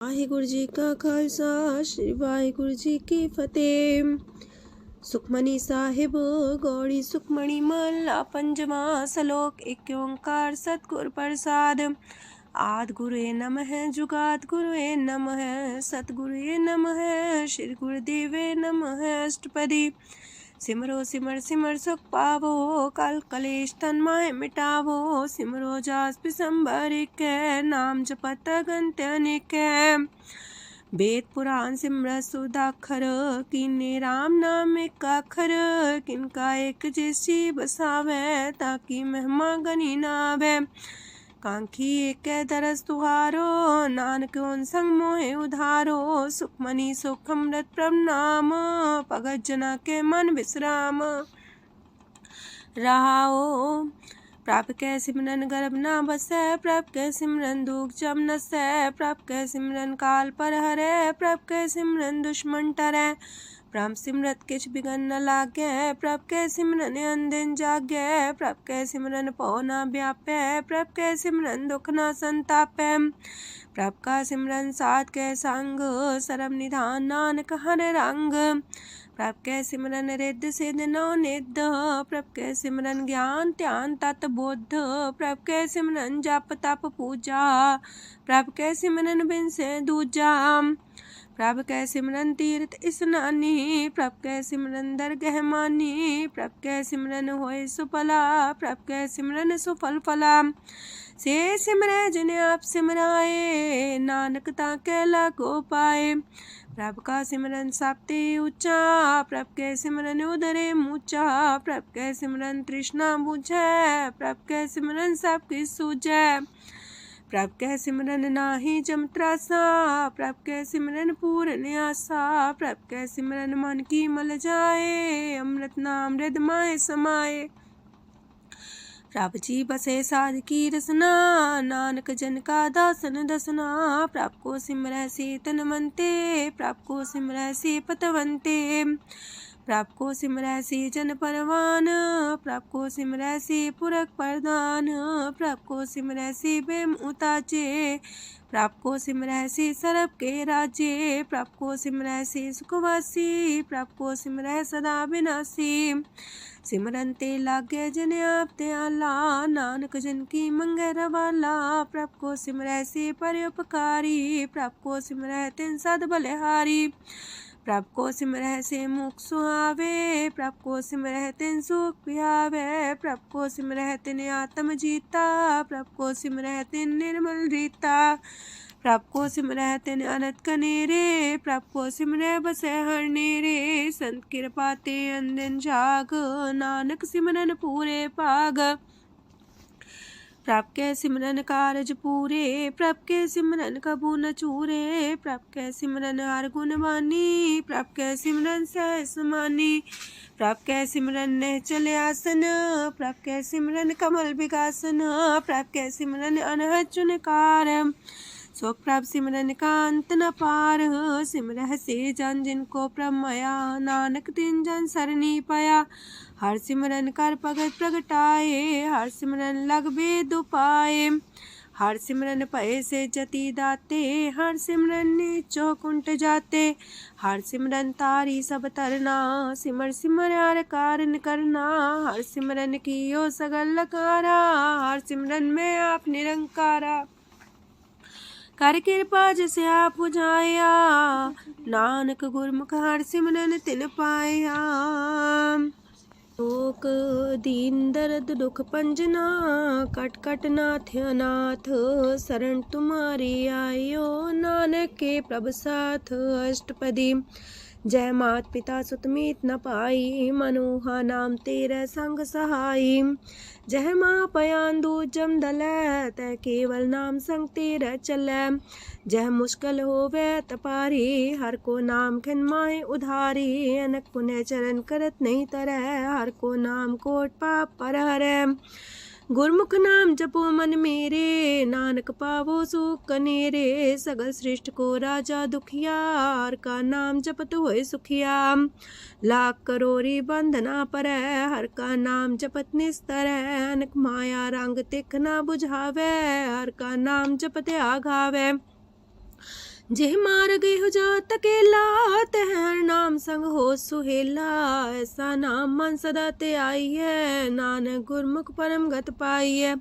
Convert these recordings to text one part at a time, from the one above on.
वाहिगुरु जी का खालसा श्री वाहिगुरु जी की फतेह। सुखमनी साहिब गौड़ी सुखमणी महला पंजवा सलोक। एक ओंकार सतगुर प्रसाद। आद गुरुए नमः जुगाद गुरुए नमः सतगुरुए नमः श्री गुरुदेवे नमः। अष्टपदी सिमरो सिमर सिमर सुख पावो कल कलेश तन माहे मिटावो। सिमरो जास पिसंबर एक नाम जपत अगंत अनेक। वेद पुराण सिमरत सुदाखर किन्ने राम नाम एक अखर। किनका एक जैसी बसावे ताकि महिमा गनी नावे। कांखी एक दरस तुहारो नानक उन संग मोहे उधारो। सुखमनी सुख अमृत प्रभ नाम भगत जना के मन विश्राम। रहाओ प्रभ कै सिमरन गर्भ ना बसै। प्रभ कै सिमरन दुख जम नसै। प्रभ कै सिमरन काल पर हरै। प्रभ कै सिमरन दुश्मन टरै। प्रभ सिमरत किछ बिगन न लागै। प्रभ कै सिमरन अंदिन जागै। प्रभ कै सिमरन पौ ना व्यापै। प्रभ कै सिमरन दुख ना संतापै। प्रभ का सिमरन साध कै संग सरम निधान नानक हर रंग। प्रभ कै सिमरन रिद्ध सिद्ध नौ निध। प्रभ कै सिमरन ज्ञान ध्यान तत बुद्ध। प्रभ कै सिमरन जप तप पूजा। प्रभ कै सिमरन बिन से दूजा। प्रभ कै सिमरन तीर्थ स्नानी। प्रभ कै सिमरन दरगह मानी। प्रभ कै सिमरन होए सुफला। प्रभ कै सिमरन सुफल फला। से सिमरै जिन आप सिमराए नानक ताकै लागो पाए। प्रभ का सिमरन सबते ऊंचा। प्रभ कै सिमरन उदरे मूचा। प्रभ कै सिमरन तृष्णा बुझै। प्रभ कै सिमरन सब किछ सूझै। प्रभ कै सिमरन नाही जम त्रासा। प्रभ कै सिमरन पूर्ण आसा। प्रभ कै सिमरन मन की मल जाए। अमृत नाम हृद माए समाए। प्रभ जी बसे साध की रसना नानक जन का दासन दसना। प्रभ को सिमरै से तन मनते। प्रभ को सिमरै से पतवंते। प्रभ को सिमरै से जन परवान। प्रभ को सिमरै से पुरख प्रधान। प्रभ को सिमरै से बेम उताचे। प्रभ को सिमरै से सरब के राजे। प्रभ को सिमरै से सुखवासी। प्रभ को सिमरै सदा विनाशी। सिमरन ते लागे जिन आप दयाला नानक जन की मंगै रवाला। प्रभ को सिमरै से परोपकारी। प्रभ को सिमरै तिन सद बलिहारी। प्रभ को सिमरै से मुख सुहावे। प्रभ को सिमरै तिन सुख पिहावे। प्रभ को सिमरै तिन आत्म जीता। प्रभ को सिमरै तिन निर्मल रीता। प्रभ को सिमरै तिन अनंत कनेरे। प्रभ को सिमरै बसै हर नेरे। संत कृपा ते अंदिन जाग नानक सिमरन पूरे पाग। प्रभ कै सिमरन कारज पूरे। प्रभ कै सिमरन कबू न चूरे। प्रभ कै सिमरन हर गुण बानी। प्रभ कै सिमरन सहस समानी। प्रभ कै सिमरन निश्चल आसन। प्रभ कै सिमरन कमल विगासन। प्रभ कै सिमरन अनहद चुनकार। सो प्रभ सिमरन का अंत न पार। सिमरह से जन जिनको प्रभ माया नानक तिन जन सरनी पाया। हर सिमरन कर भगत प्रगटाए। हर सिमरन लग वेद उपाय। हर सिमरन भय से जति दाते। हर सिमरन नीचो कुंट जाते। हर सिमरन तारी सब तरना। सिमर सिमर हर कारण करना। हर सिमरन कियो सगल लकारा। हर सिमरन में आप निरंकारा। कर कृपा जिसे आप बुझाया। नानक गुरमुख हर सिमरन तिन पाया। लोक दीन दर्द दुख पंजना। कट कट नाथ अनाथ। शरण तुम्हारी आयो नानक के प्रभ साथ। अष्टपदी जय मात पिता सुत मीत न पाई। मनोहा नाम तेरे संग सहाई। जय माँ पयान दूज जम दलै। तै केवल नाम संग तेरे चलै। जह मुश्किल होवे तपारी। हर को नाम खिन माहे उधारी। अनक पुण्य चरण करत नहीं तरह। हर को नाम कोट पाप पर हरै। गुरमुख नाम जपो मन मेरे। नानक पावो सुख कनेरे। सगल सृष्टि को राजा दुखिया। हर का नाम जपत होए सुखिया। लाख करोरी बंधना परै। हर का नाम जपत निस्तर। अनक माया रंग तिख ना बुझावे। हर का नाम जपत आघावे। जेह मार गए हो जात अकेला, तह हर नाम संग हो सुहेला। ऐसा नाम मन सदा ते आई है, नानक गुरमुख परम गत पाई है।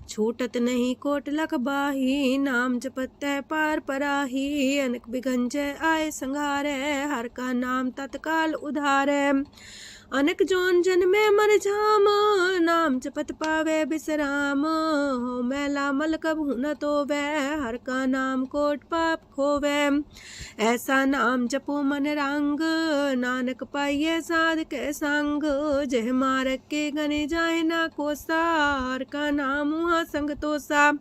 छूटत नहीं कोट लख बाही, नाम जपत है पार पराही। अनक बिगंजय आए संघारे, हर का नाम तत्काल उधारे। अनक जोन जन में मर जाम, नाम जपत पावे बिसराम। हो मैला मल कबहु न तोवे, हर का नाम कोट पाप खोवे। ऐसा नाम जपो मन रंग, नानक पाइये साध के संग। जह मारक के गने जाए ना कोसा, हर का नाम वहाँ संग तोसा।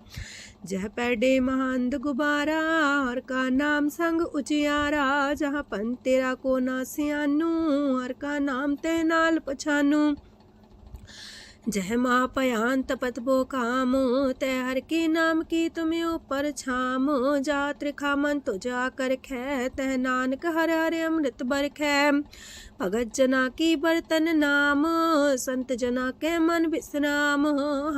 जह पैडे महंद गुबारा, हर का नाम संग उजियारा। जहाँ पन तेरा को ना सियानू, हर का नाम ते नाल पछानू। जह माँ पयान तपत बो काम, तय हर के नाम की तुम्हें ऊपर छाम। जात रिखा मन तो जा कर खे, तह नानक हर हर अमृत बरखै। भगत जना की बर्तन नाम, संत जना के मन विश्राम।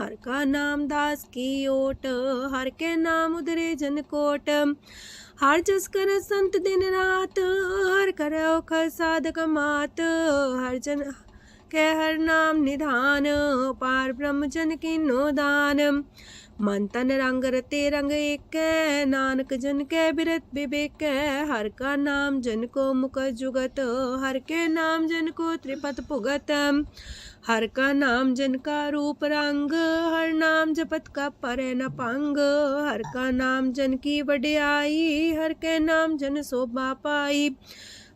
हर का नाम दास की ओट, हर के नाम उधरे जन कोट। हर जस कर संत दिन रात, हर करो खर साधक मात। हर जन के हर नाम निधान, पार ब्रह्म जन की नो दान। मन तन रंग रते रंग एक, नानक जन के बिरत विवेक। हर का नाम जन को मुख जुगत, हर के नाम जन को त्रिपत पुगत। हर का नाम जन का रूप रंग, हर नाम जपत का परे न पंग। हर का नाम जन की वडियाई, हर के नाम जन शोभा पाई।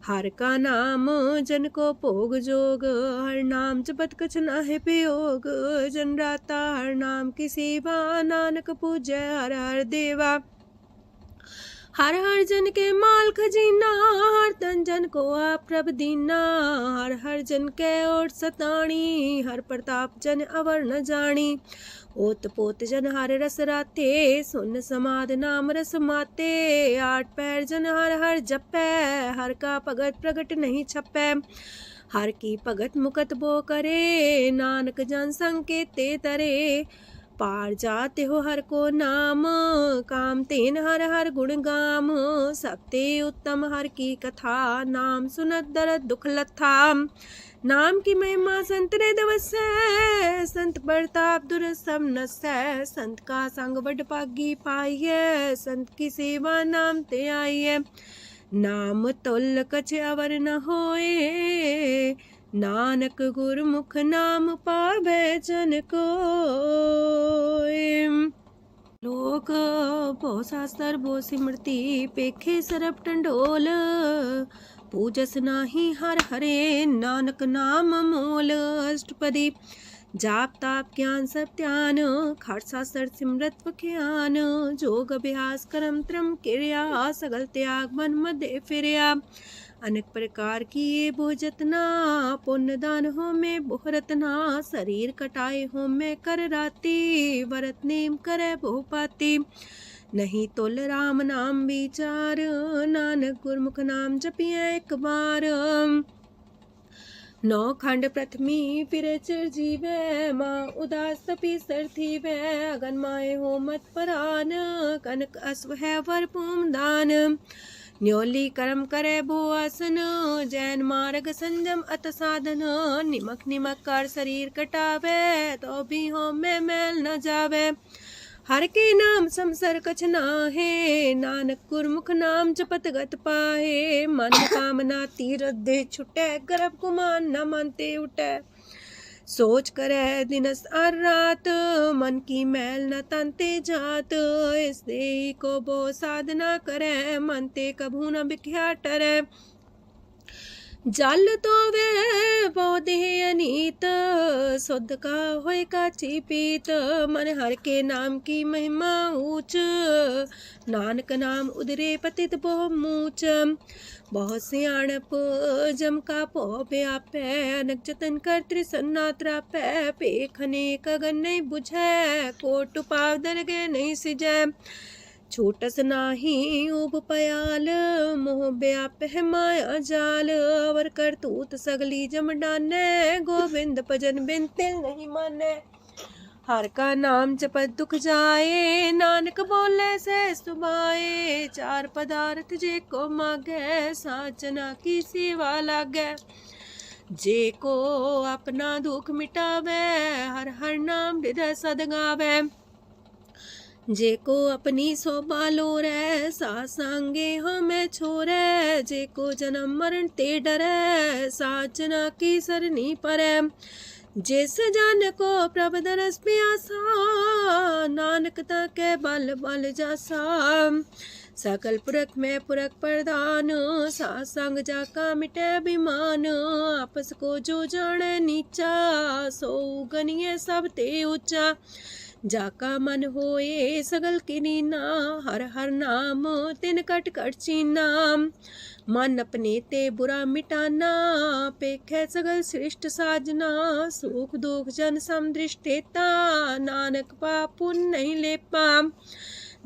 हर का नाम जन को भोग जोग, हर नाम जपत कछ नाहि प्रयोग। जन राता हर नाम की सेवा, नानक पूजै हर हर देवा। हर हर जन के माल खजीना, हर तन जन को आप प्रभ दीना। हर हर जन के ओट सताणी, हर प्रताप जन अवर न जानी। ओत पोत जन हर रस राते, सुन समाध नाम रस माते। आठ पैर जन हर हर जपै, हर का भगत प्रगट नहीं छपै। हर की भगत मुकत बो करे, नानक जन संकेते तरे। पार जाते हो हर को नाम, काम तेन हर हर गुण गाम। सबते उत्तम हर की कथा, नाम सुनत दरद दुख लथा। नाम की महिमा संत रे दवसै, संत प्रताप दुर सब नसै। संत का संग वड पागी पाइये, संत की सेवा नाम ते आइये। नाम तुल कछ अवर न होए, नानक गुरमुख नाम पावे जन कोय। लोक भो शास्त्र भो सिमरती, पेखे सरब टंडोल। पूजस नाही हर हरे, नानक नाम मोल। अष्टपदी जाप ताप ज्ञान सब ध्यान, खट शास्त्र सिमरत ज्ञान। जोग अभ्यास करम त्रम क्रिया, सगल त्याग मन मध्य फिरिया। अनेक प्रकार की ये बहु जतना, पुण्य दान हो में बहु रतना। शरीर कटाए हो में कर राती, व्रत नेम करे बहु पाती। नहीं तुल राम नाम विचार, नानक गुरमुख नाम जपिए एक बार। नौ खंड प्रथमी फिरे चिर जीवे, माँ उदास तपी सर थीवे। अगन माए हो मत परान, कनक अश्व है वर पूम दान। न्योली कर्म करे भो आसन, जैन मार्ग संजम अत साधन। निमक निमक कर शरीर कटावे, तो भी हो में मैल न जावे। हर के नाम समसर कछ नाहे, नानक गुरमुख नाम जपत गत पाहे। मन कामना तीरथ दे छुटे, गर्भ गुमान न मानते उठे। सोच करे दिनस और रात, मन की मैल न तनते जात। इस देही को बो साधना करे, मनते कभू न बिख्या टरे। जल तो वे बोधे अनीत, शुद्ध का होय काची पीत। मन हर के नाम की महिमा ऊंच, नानक नाम उदरे पतित बहु मूच। बहुत सियाणप जम का पो व्यापै, अनक जतन कर त्रिसन्ना त्रापै। पेखने कगन नहीं बुझै, कोट पाव दरगे नहीं सिजै। छोटस नाही उब पयाल, मोह व्याप है माया जाल। अवर करतूत सगली जम डाने, गोविंद भजन बिन तिल नहीं माने। हर का नाम जपत दुख जाए, नानक बोले से सुभाए। चार पदार्थ जे को मागे, साजना की सेवा लागे। जे को अपना दुख मिटावे, हर हर नाम हृदय सद गावे। जे को अपनी शोभा लोरे, सासंगे हमें छोरे। जे को जन्म मरण ते डरे, साजना की सरनी परे। जिस जन को प्रभ दरस प्यासा, नानक ताके बल बल जासा। सकल पुरख में पुरख प्रधान, सासंग जाका मिटे अभिमान। आपस को जो जाने नीचा, सो गनिए सब ते ऊंचा। जाका मन होए सगल किनीना, हर हर नाम तिन कट कट चीना। मन अपने ते बुरा मिटाना, पेखे सगल श्रेष्ठ साजना। सुख दुख जन समदृष्टेता, नानक पाप पुण्य नहीं लेपा।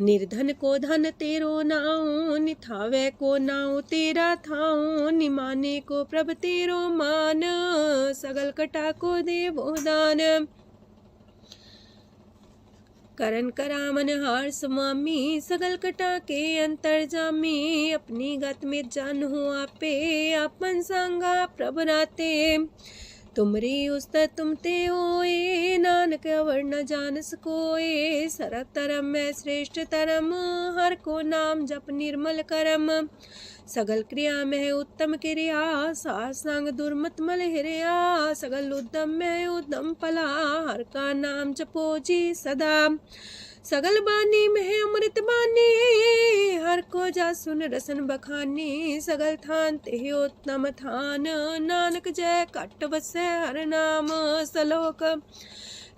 निर्धन को धन तेरो नाऊ, निथावे को नाऊ तेरा थाऊ। निमाने को प्रभ तेरो मान, सगल कटा को देवो दान। करन करामन हार समामी, सगल कटा के अंतर जामी। अपनी गत में जन हो आपे, आपन संगा प्रभ राते। तुमरी उस्तर तुम ते होए, नानक अवर न जान सकोए। सरब तरम में श्रेष्ठ तरम, हर को नाम जप निर्मल करम। सगल क्रिया में उत्तम क्रिया, सासंग दुर्मत मल हिरिया। सगल उद्यम में उद्यम फला, हर का नाम जपो जी सदा। सगल बानी में अमृत बानी, हर को जा सुन रसन बखानी। सगल थान ते उत्तम थान, नानक जय कट बसे हर नाम सलोक।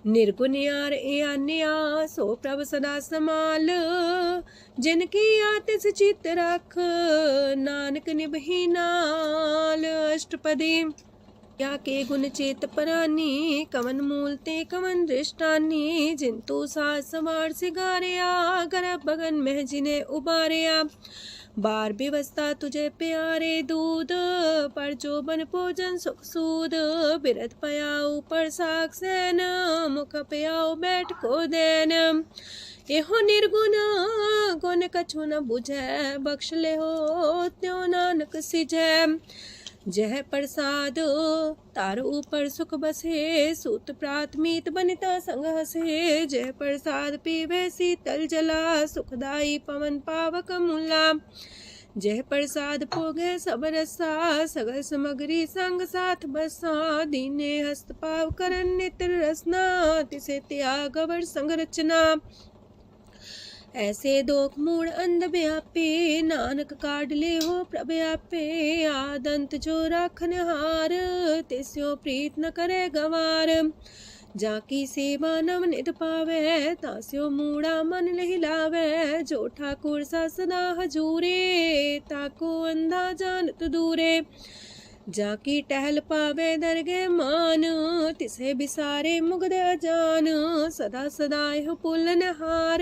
निर्गुण यार ए अन्या, सो प्रभ सदा समाल। जिनकी आतिस चित रख, नानक निभही नाल। अष्टपदी या के गुण चेत परानी, कवन मूल ते कवन दृष्टानी। जिंतु सास सवार सिगारिया, गर्भ बगन में जिन्हें उबारिया। बार व्यवस्था तुझे प्यारे दूध, पर जो बन भोजन सुख सूद। बिरत पयाऊ पर साग सैन, मुख पयाऊ बैठ को देन। एहो निर्गुण गुण कछु न बुझे, बख्श ले हो त्यों नानक सिझे। जह प्रसाद तार ऊपर सुख बसे, सूत प्रात मीत बनिता संग हसे। जह प्रसाद पीवे शीतल जला, सुखदाई पवन पावक मूला। जह प्रसाद भोगे सब रसा, सगल समग्री संग साथ बसा। दीने हस्त पाव करन नित्र रसना, तिसे त्याग अवर संग रचना। ऐसे दोख मूड अंध व्यापे, नानक काढ़ ले हो प्रभ आपे। आदंत जो राखन हार, तिस्यो प्रीत न करे गवार। जाकी सेवा नव निध पावे, तास्यो मूड़ा मन लहिलावे। जो ठाकुर सा सदा हजूरे, ताको अंधा जानत दूरे। जाकी टहल पावे दरगे मान, तिसे बिसारे मुग्ध अजान। सदा सदा यह पुलन हार,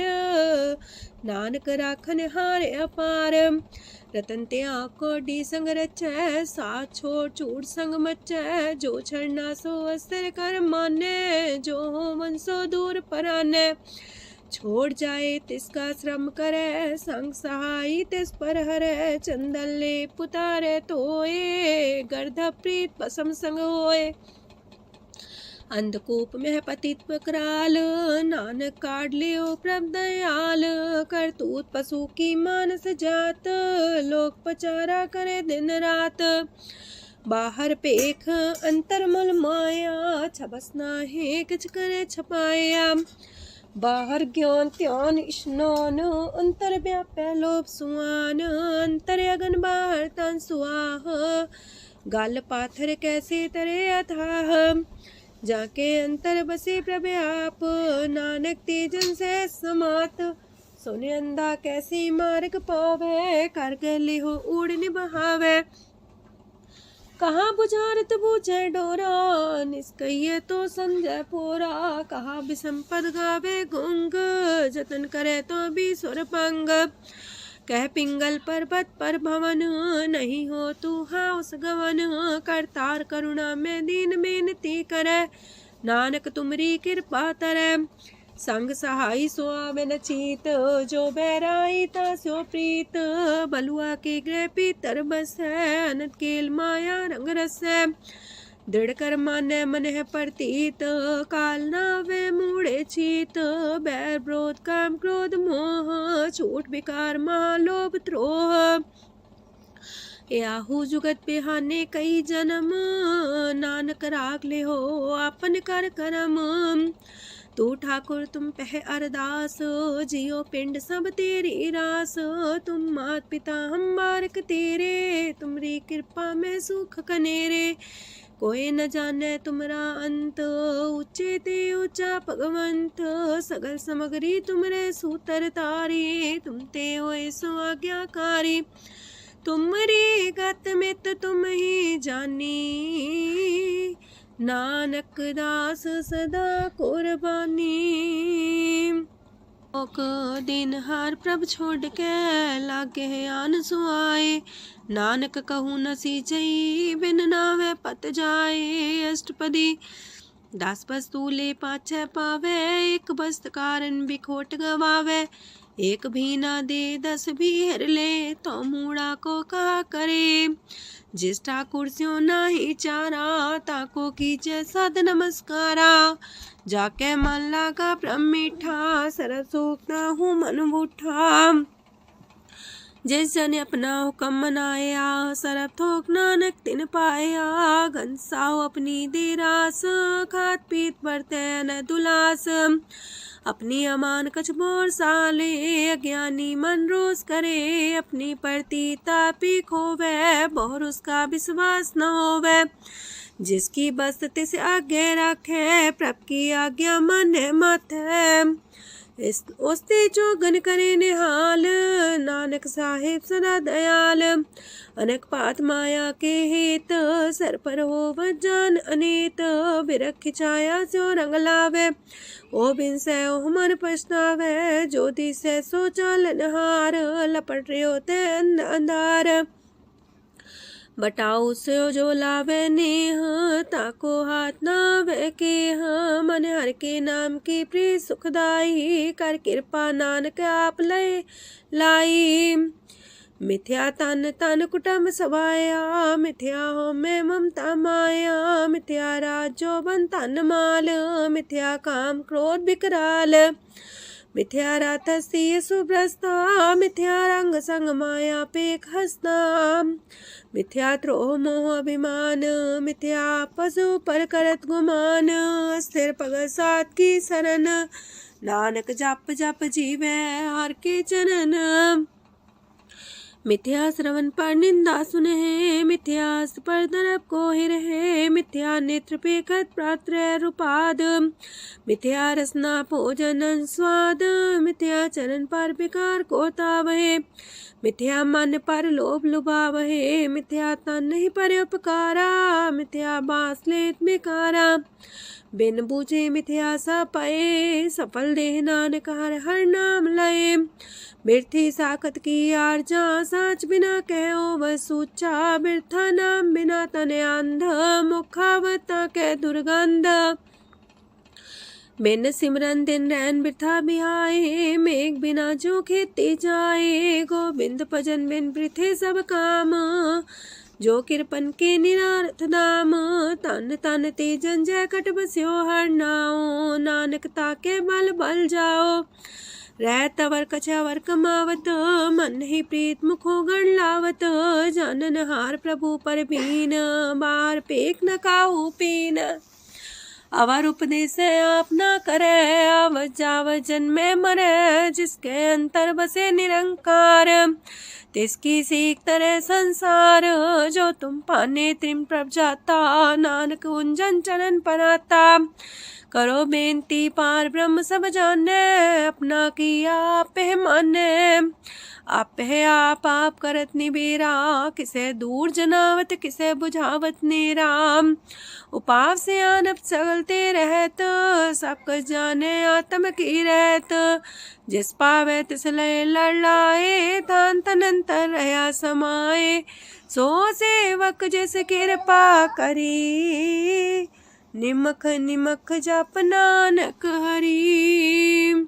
नानक राखन हार अपार। रतन त्याग कोडी संग रचै, साथ छोड़ चूड़ संग मचै। जो छड़ना सो अस्थिर कर माने, जो हो मन सो दूर पराने। छोड़ जाए तिसका श्रम करे, संग सहाई तिस पर हरे। चंदन ले पुतारे तोए, गर्ध प्रीत पसम संग होए। अंधकूप में पतित कराल, नानक काढ़ लियो प्रभ दयाल। करतूत पशु की मानस जात, लोक पचारा करे दिन रात। बाहर पेख अंतर मल माया, छबस नाहे किछ करे छपाया। बाहर ज्ञान त्यान स्नान, अंतर व्यापै लोभ सुआन। अंतर अगन बाहर तन सुआह, गल पाथर कैसे तरे अथाह। जाके अंतर बसे प्रभ आप, नानक तेजन से समात। सोने अंधा कैसे मार्ग पावे, कर गले हो उड़ निबहावे। कहाँ बुझारत बूझे डोरा, निष्कइये तो संजय पोरा। कहाँ विसंपद गावे गुंग, जतन करे तो भी सुर पंग। कह पिंगल पर्वत पर भवन, नहीं हो तू हाउस गवन। करतार करुणा में दीन बेनती करे, नानक तुमरी कृपा तरੈ। संग सहाई सो आवे न चीत, जो बैराई तास्यो प्रीत। बलुआ के गृह पीतर बसै, अनंत केल माया रंग रसै। दृढ़ कर मानै मन है प्रतीत, काल नावे मूढ़े चीत। बैर विरोध काम क्रोध मोह, छूट विकार महालोभ द्रोह। याहू जुगत बिहाने कई जन्म, नानक राख ले हो आपन कर करम। तू ठाकुर तुम पह अरदास, जियो पिंड सब तेरी रास। तुम मात पिता हम बारक तेरे, तुमरी कृपा में सुख कनेरे। कोई न जाने तुमरा अंत, ऊंचे ते ऊंचा भगवंत। सगल समगरी तुमरे सूतर तारी, तुम ते होए सो आज्ञाकारी। तुमरी गत मित तुम ही जानी, नानक दास सदा कुर्बानी। ओक दिन हार प्रभ छोड़ के, लागे आन सुआए। नानक कहूँ न सीचई, बिन नावे पत जाए। अष्टपदी दस बस्तु ले पाछे पावे, एक बस्त कारण बिखोट गवावे। एक भी ना दे दस भी हर ले, तो मूड़ा को कहा करे। जिस ठाकुर स्यो नाही चारा, ताको कीजे सद नमस्कारा। जाके मन लागा ब्रह्म मीठा, सरस सूखता हूँ मन बूठा। जिस जन अपना हुक्म मनाया, सरब थोक नानक तिन पाया। घनसाओ अपनी दे रास, खात पीत बरते न दुलास। अपनी अमान कछ बोर साले, अज्ञानी मन रोस करे। अपनी परती तापी खोवे, बहुर उसका विश्वास न होवे। जिसकी बस तिस आगे रखे, प्रभ की आज्ञा माने माथे। उस्ते चौगन करे निहाल, नानक साहिब सदा दयाल। अनेक पात माया के हेत, सर पर हो जान अनेत। बिरख छाया स्यो रंग लावे, ओ बिन से ओ मन पछतावे। जो दिसे सो चालन हार, लपट रहो ते अंधार। बटाऊ से जो लावे नेह, ताको हाथ नावे केह। मन हर के नाम की प्रिय सुखदाई, कर कृपा नानक आप लय लाई। मिथ्या तन तन कुटुंब सवाया, मिथ्या हो में ममता माया। मिथ्या राजो बन तन माल, मिथ्या काम क्रोध विकराल। मिथ्या रातसी सुभ्रस्ता, मिथ्या रंग संग माया पेख हस्ता। मिथ्या द्रोह मोह अभिमान, मिथ्या पशु पर करत गुमान। स्थिर पग सात की शरण, नानक जप जप जीवे हर के चरण। मिथ्या श्रवण पर निंदा सुने, मिथ्या पर दरब को ही रहे। मिथ्या नेत्र पेखत प्रात्र रूपाद, मिथ्या रसना भोजन स्वाद। मिथ्या चरण पर विकार को तावहे, मिथ्या मन पर लोभ लुभावहे। मिथ्या तन नहीं पर उपकारा, मिथ्या बास लेत बेकारा। बिन बूझे मिथ्या सा पाए, सफल देह नानक हर हर नाम लय। बिरथी साखत की आरजा, साच बिना कहो वह सूचा। बिरथा नाम बिना तने अंध, मुखावता के दुर्गंध। बिन सिमरन दिन रैन बिरथा बिहाए, मेघ बिना जो खेती जाए। गोविंद भजन बिन वृथे सब काम, जो किरपन के निरारथ नाम। तन तन ते जंजय कट बस्यो हर नाओ, नानक ताके बल बल जाओ। रह तवर कछावर कमावत, मन ही प्रीत मुखो गण लावत। जानन हार प्रभु पर बीन, बार पेख न काहू पीन। अवर उपदेश आप न करे, आवत जावत जन्मे मरे। जिसके अंतर बसे निरंकार, तिसकी सीख तरह संसार। जो तुम पाने त्रिम प्रभ जाता, नानक उंजन चरण पर आता। करो बेनती पार ब्रह्म सब जाने, अपना किया आप माने। आप है आप करत निबेरा, किसे दूर जनावत किसे बुझावत नेरा। उपाव से आनप चलते रहत, सब कुछ जाने आत्म की रहत। जिस पावे तिस लय लड़ाए, तान तनंतर रहा समाए। सो सेवक जिस कृपा करी, निमख निमख जप नानक हरि।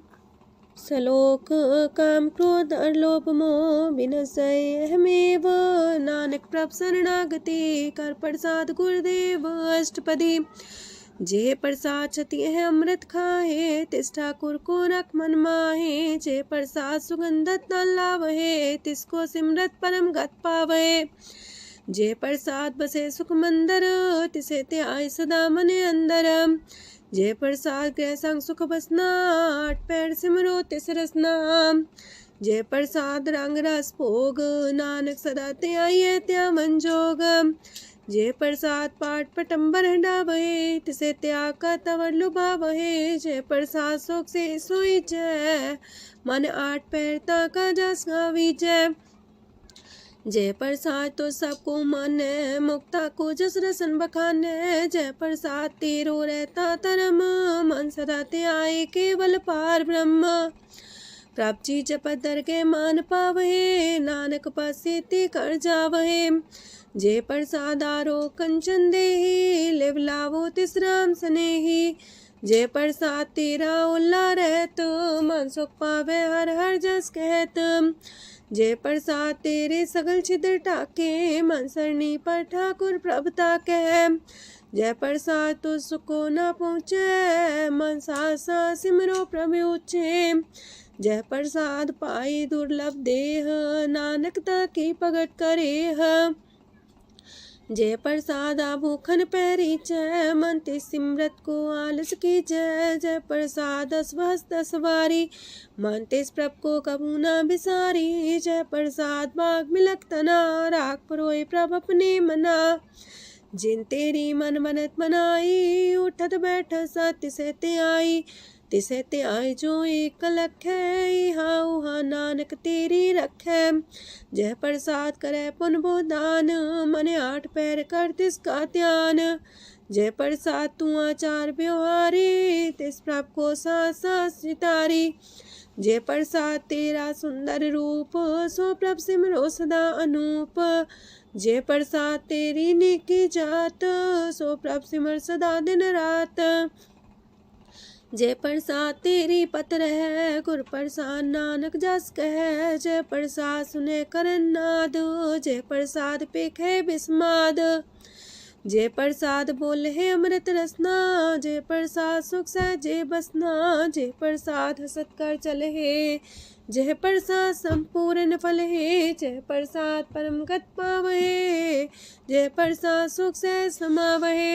सलोक काम क्रोध और लोभ मोह विनशय अहमेव, नानक प्रभ शरणागति कर प्रसाद गुरुदेव अष्टपदी। जे प्रसाद छति है अमृत खाहे, तिस ठाकुर को रख मन माहे। जे प्रसाद सुगंधत न लावहे, तिसको सिमरत परम गत पावहे। जे प्रसाद बसे सुख मंदर, तिसे त्याय सदा मने अंदर। जे प्रसाद गृह संग सुख बसना, आठ पैर सिमरो तिस रसना। जे प्रसाद रंग रस भोग, नानक सदा त्याये त्या मन जोग। जे प्रसाद पाठ पटम्बर डावहे, तिसे त्याग का तवर लुभावहे। जे प्रसाद शोक से सोई जय, मन आठ पैर ताका जस गावी जय। जय प्रसाद तो सबको माने, मुक्ता को जस रसन बखाने। जय प्रसाद तेरो रहता धर्म, मन सदा त्याए केवल पार ब्रह्म। प्रभ जी जपत दर के मान पावहे, नानक पासे ते कर जावहे। जय प्रसाद आरो कंचन देहि, लिव लावो तिस राम स्नेही। जय प्रसाद तेरा उल्ला रहत, मन सुख पावे हर हर जस कहत। जय प्रसाद तेरे सगल छिद्र टाके, मन सरनी पर ठाकुर प्रभ ताके। जय प्रसाद तो सुको न पहुँचे, मन सा सिमरो प्रभु ऊँचे। जय प्रसाद पाई दुर्लभ देह, नानक ताकी प्रगट करे। जय प्रसाद आभूखन पैरी जय, मन ते सिमरत को आलस की जय। जय प्रसाद अस्वस्थ सवारी, मन तेस प्रभ को कबू न बिसारी। जय प्रसाद बाग मिलक तना, राख परोए प्रभ अपने मना। जिन तेरी मन मनत मनाई, उठत बैठत सत्य से ते आई। तिसे ते आई जो एक लख है, हाँ उहाँ नानक तेरी रखै। जय प्रसाद करे पुन बोदान, मन आठ पैर कर तिसका ध्यान। जय प्रसाद तू आचार व्यवहारी, तिस प्रभ को सास सितारी। जय प्रसाद तेरा सुंदर रूप, सो प्रभ सिमरो सदा अनूप। जय प्रसाद तेरी नेकी जात, सो प्रभ सिमर सदा दिन रात। जय प्रसाद तेरी पत्र है, गुर प्रसाद नानक जस कह। जय प्रसाद सुने करन नाद, जय प्रसाद पेखे बिस्माद। जय प्रसाद बोले है अमृत रसना, जय प्रसाद सुख सहजे बसना। जय प्रसाद हसत कर चले है, जय प्रसाद संपूर्ण फल है। जय प्रसाद परम गत पावहे, जय प्रसाद सुख से समावहे।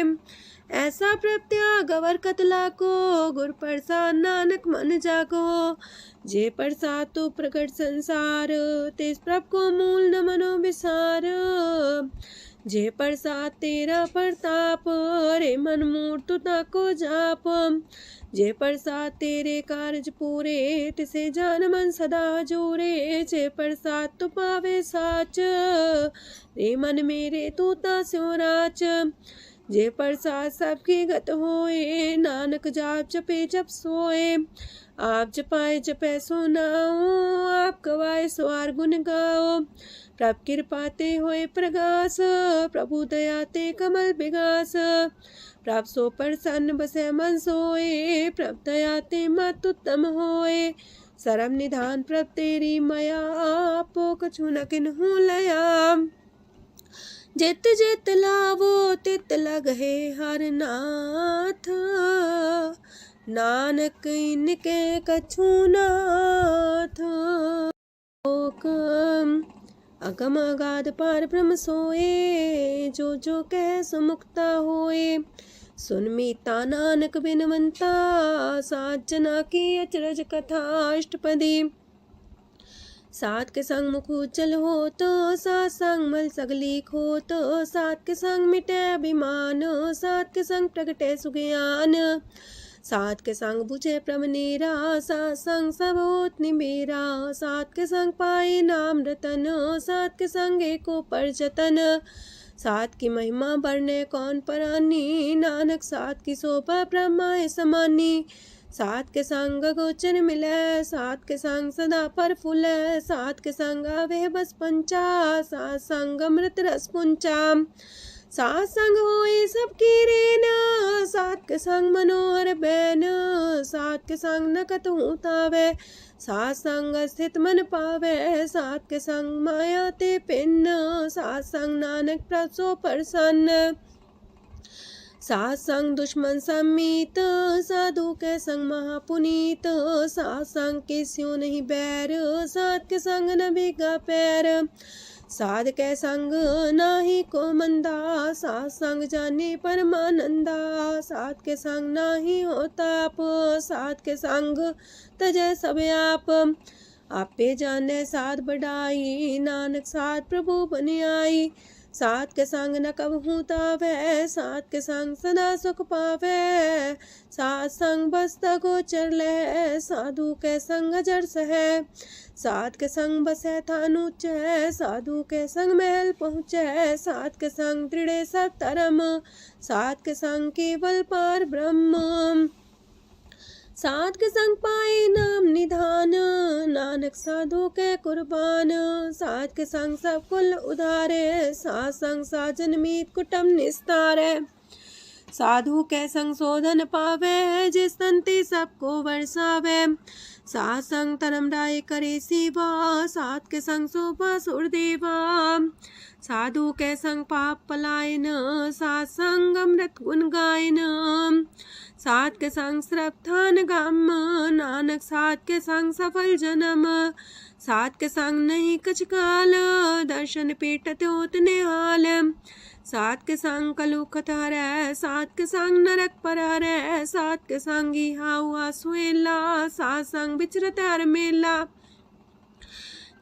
ऐसा प्रत्याग अवर कतला को, गुर प्रसाद नानक मन जागो। जय प्रसाद तो प्रकट संसार, तेज प्रभ को मूल न मनो विसार। जय प्रसाद तेरा प्रताप, रे मन मूर्त ताको जाप। जय प्रसाद तेरे कारज पूरे, तिसे जान मन सदा जोरे। जय प्रसाद तू पावे साच, रे मन मेरे तू ता स्यो राच। जय प्रसाद सबकी गत होए, नानक जाप जपे जप सोए। आप जपाए जपे सो नाओ, आप गवाए सो आर गुण गाओ। प्रभ कृपा ते होए प्रगास, प्रभु दया ते कमल विगास। प्रभ सो प्रसन्न बसे मन सोए, प्रभ दया ते मत उत्तम होए। सरम निधान प्रभ तेरी मया, आपो कछु न किन्हु लया। जित जित लावो तित लगहे हर नाथ, नानक इनके कछु नाथ। अगम अगाध पार ब्रह्म सोए, जो जो कह सो मुक्ता होए। सुन मीता नानक बिनवंता, सात जना की अचरज कथा अष्टपदी। सात के संग मुख उज्जल हो तो, सात संग मल सगलीक हो तो। सात के संग मिटे अभिमान, सात के संग प्रगटे सुज्ञान। सात के संग बुझे प्रमनेरा, सात संग सब होत निमेरा। सात के संग पाए नाम रतन, सात के संग एको पर जतन। सात की महिमा बरने कौन परानी, नानक सात की शोभा ब्रह्मा समानी। सात के संग गोचर मिले, सात के संग सदा पर फूले। सात के संग आवे बस पंचा, सात संग अमृत रस पुंचा। सात संग होए सबकी रेन, सात के संग मनोहर बैन, सात के संग न कतहु तावै, सात संग स्थित मन पावै, सात के संग माया ते पिन, सात संग नानक प्रसो प्रसन्न, सात संग दुश्मन समीत, साधु के संग महापुनीत, सात संग किस्यों नहीं बैर, सात के संग न भीगा पैर, साध के संग नाही को मंदा, सात संग जाने परमानंदा, सात के संग नाही हो ताप, सात के संग तजय सब आपे जाने साध बढ़ाई, नानक साध प्रभु बन आई, सात के संग न कबहू तावै, सात के संग सदा सुख पावै, सात संग बसता गोचर लहै, साधु के संग अजर सहै, सात के संग बसै थान ऊंचै, साधु के संग महल पहुँचै, सात के संग दृढ़ सब धर्म, सात के संग केवल पार ब्रह्म, सात के संग पाए नाम निधान, नानक साधु के कुर्बान, सात के संग सब कुल उधारे, सात संग साजन मीत कुटुम निस्तारे, साधु के संग शोधन पावे, जिस तंती सबको वर्षावे, सात संग धर्म राय करे सेवा, सात के संग शोभा सुरदेवा, साधु के संग पाप पलायन, सात संग अमृत गुण गायन, सात के संग श्रद्धान गम, नानक सात के संग सफल जन्म, सात के संग नहीं कछ काल, दर्शन पेटत होत निहाल, सात के संग कलुखत हरै, सात के संग नरक पर हरै, सात के संग इहा हुआ सुहेला, सात संग बिचरत हर मेला,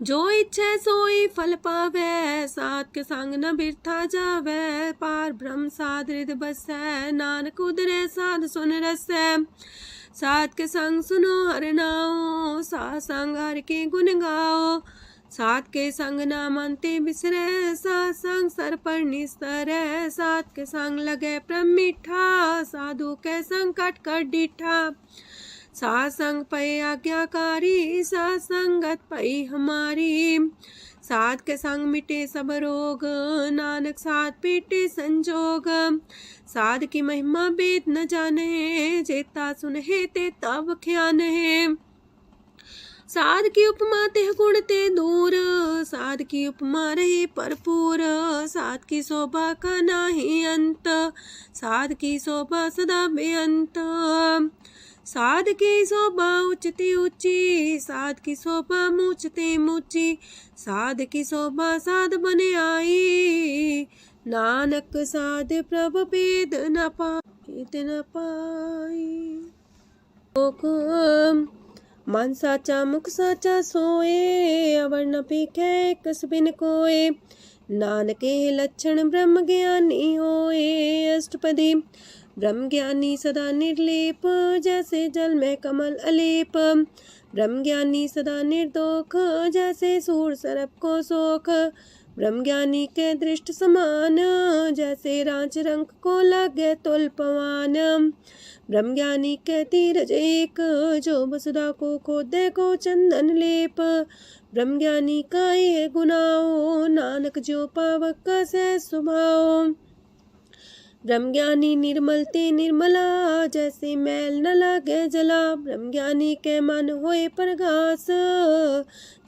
जो इच्छे सोई फल पावै, सात के संग न बिरथा जावै, पार ब्रह्म साध हृदय बसै, नानक उदरै साध सुन रसै, सात के संग सुनो हर नाओ, सात संग हर के गुण गाओ, सात के संग ना मानते बिसरै, सात संग सर पर निस्तरै, सात के संग लगे प्रेम मीठा, साधु के संग कट कर डीठा, सात संग पै आज्ञाकारी, सात संगत पै हमारी, सात के संग मिटे सब रोग, नानक सात पीटे संजोग, साध की महिमा वेद न जाने, जेता सुनहे ते तब ख्यान है, साध की उपमा ते गुण ते दूर, साध की उपमा रही भरपूर, साध की शोभा का नाही अंत, साध की शोभा सदा बेअंत, साध की शोभा उच्चती ऊंची, साध की शोभा मूचते मूची, साध की शोभा साध बने आई, नानक साध प्रभ भेद न पाई, मन साचा मुख साचा सोए, अवर न पीखे कस बिन कोए, नानके लक्षण ब्रह्म ज्ञानी होए, अष्टपदी ब्रह्म ज्ञानी सदा निर्लेप, जैसे जल में कमल अलेप, ब्रह्म ज्ञानी सदा निर्दोख, जैसे सूर सरप को सोख, ब्रह्म ज्ञानी के दृष्ट समान, जैसे रांच रंग को लगे तुल पवान, ब्रह्म ज्ञानी के तीरज एक, जो वसुधा को खोदे को चंदन लेप, ब्रह्म ज्ञानी का ये गुनाओ, नानक जो पावक का सह स्वभाव, ब्रह्म ज्ञानी निर्मल ते निर्मला, जैसे मैल न लागे जला, ब्रह्म ज्ञानी के मन होए प्रगास,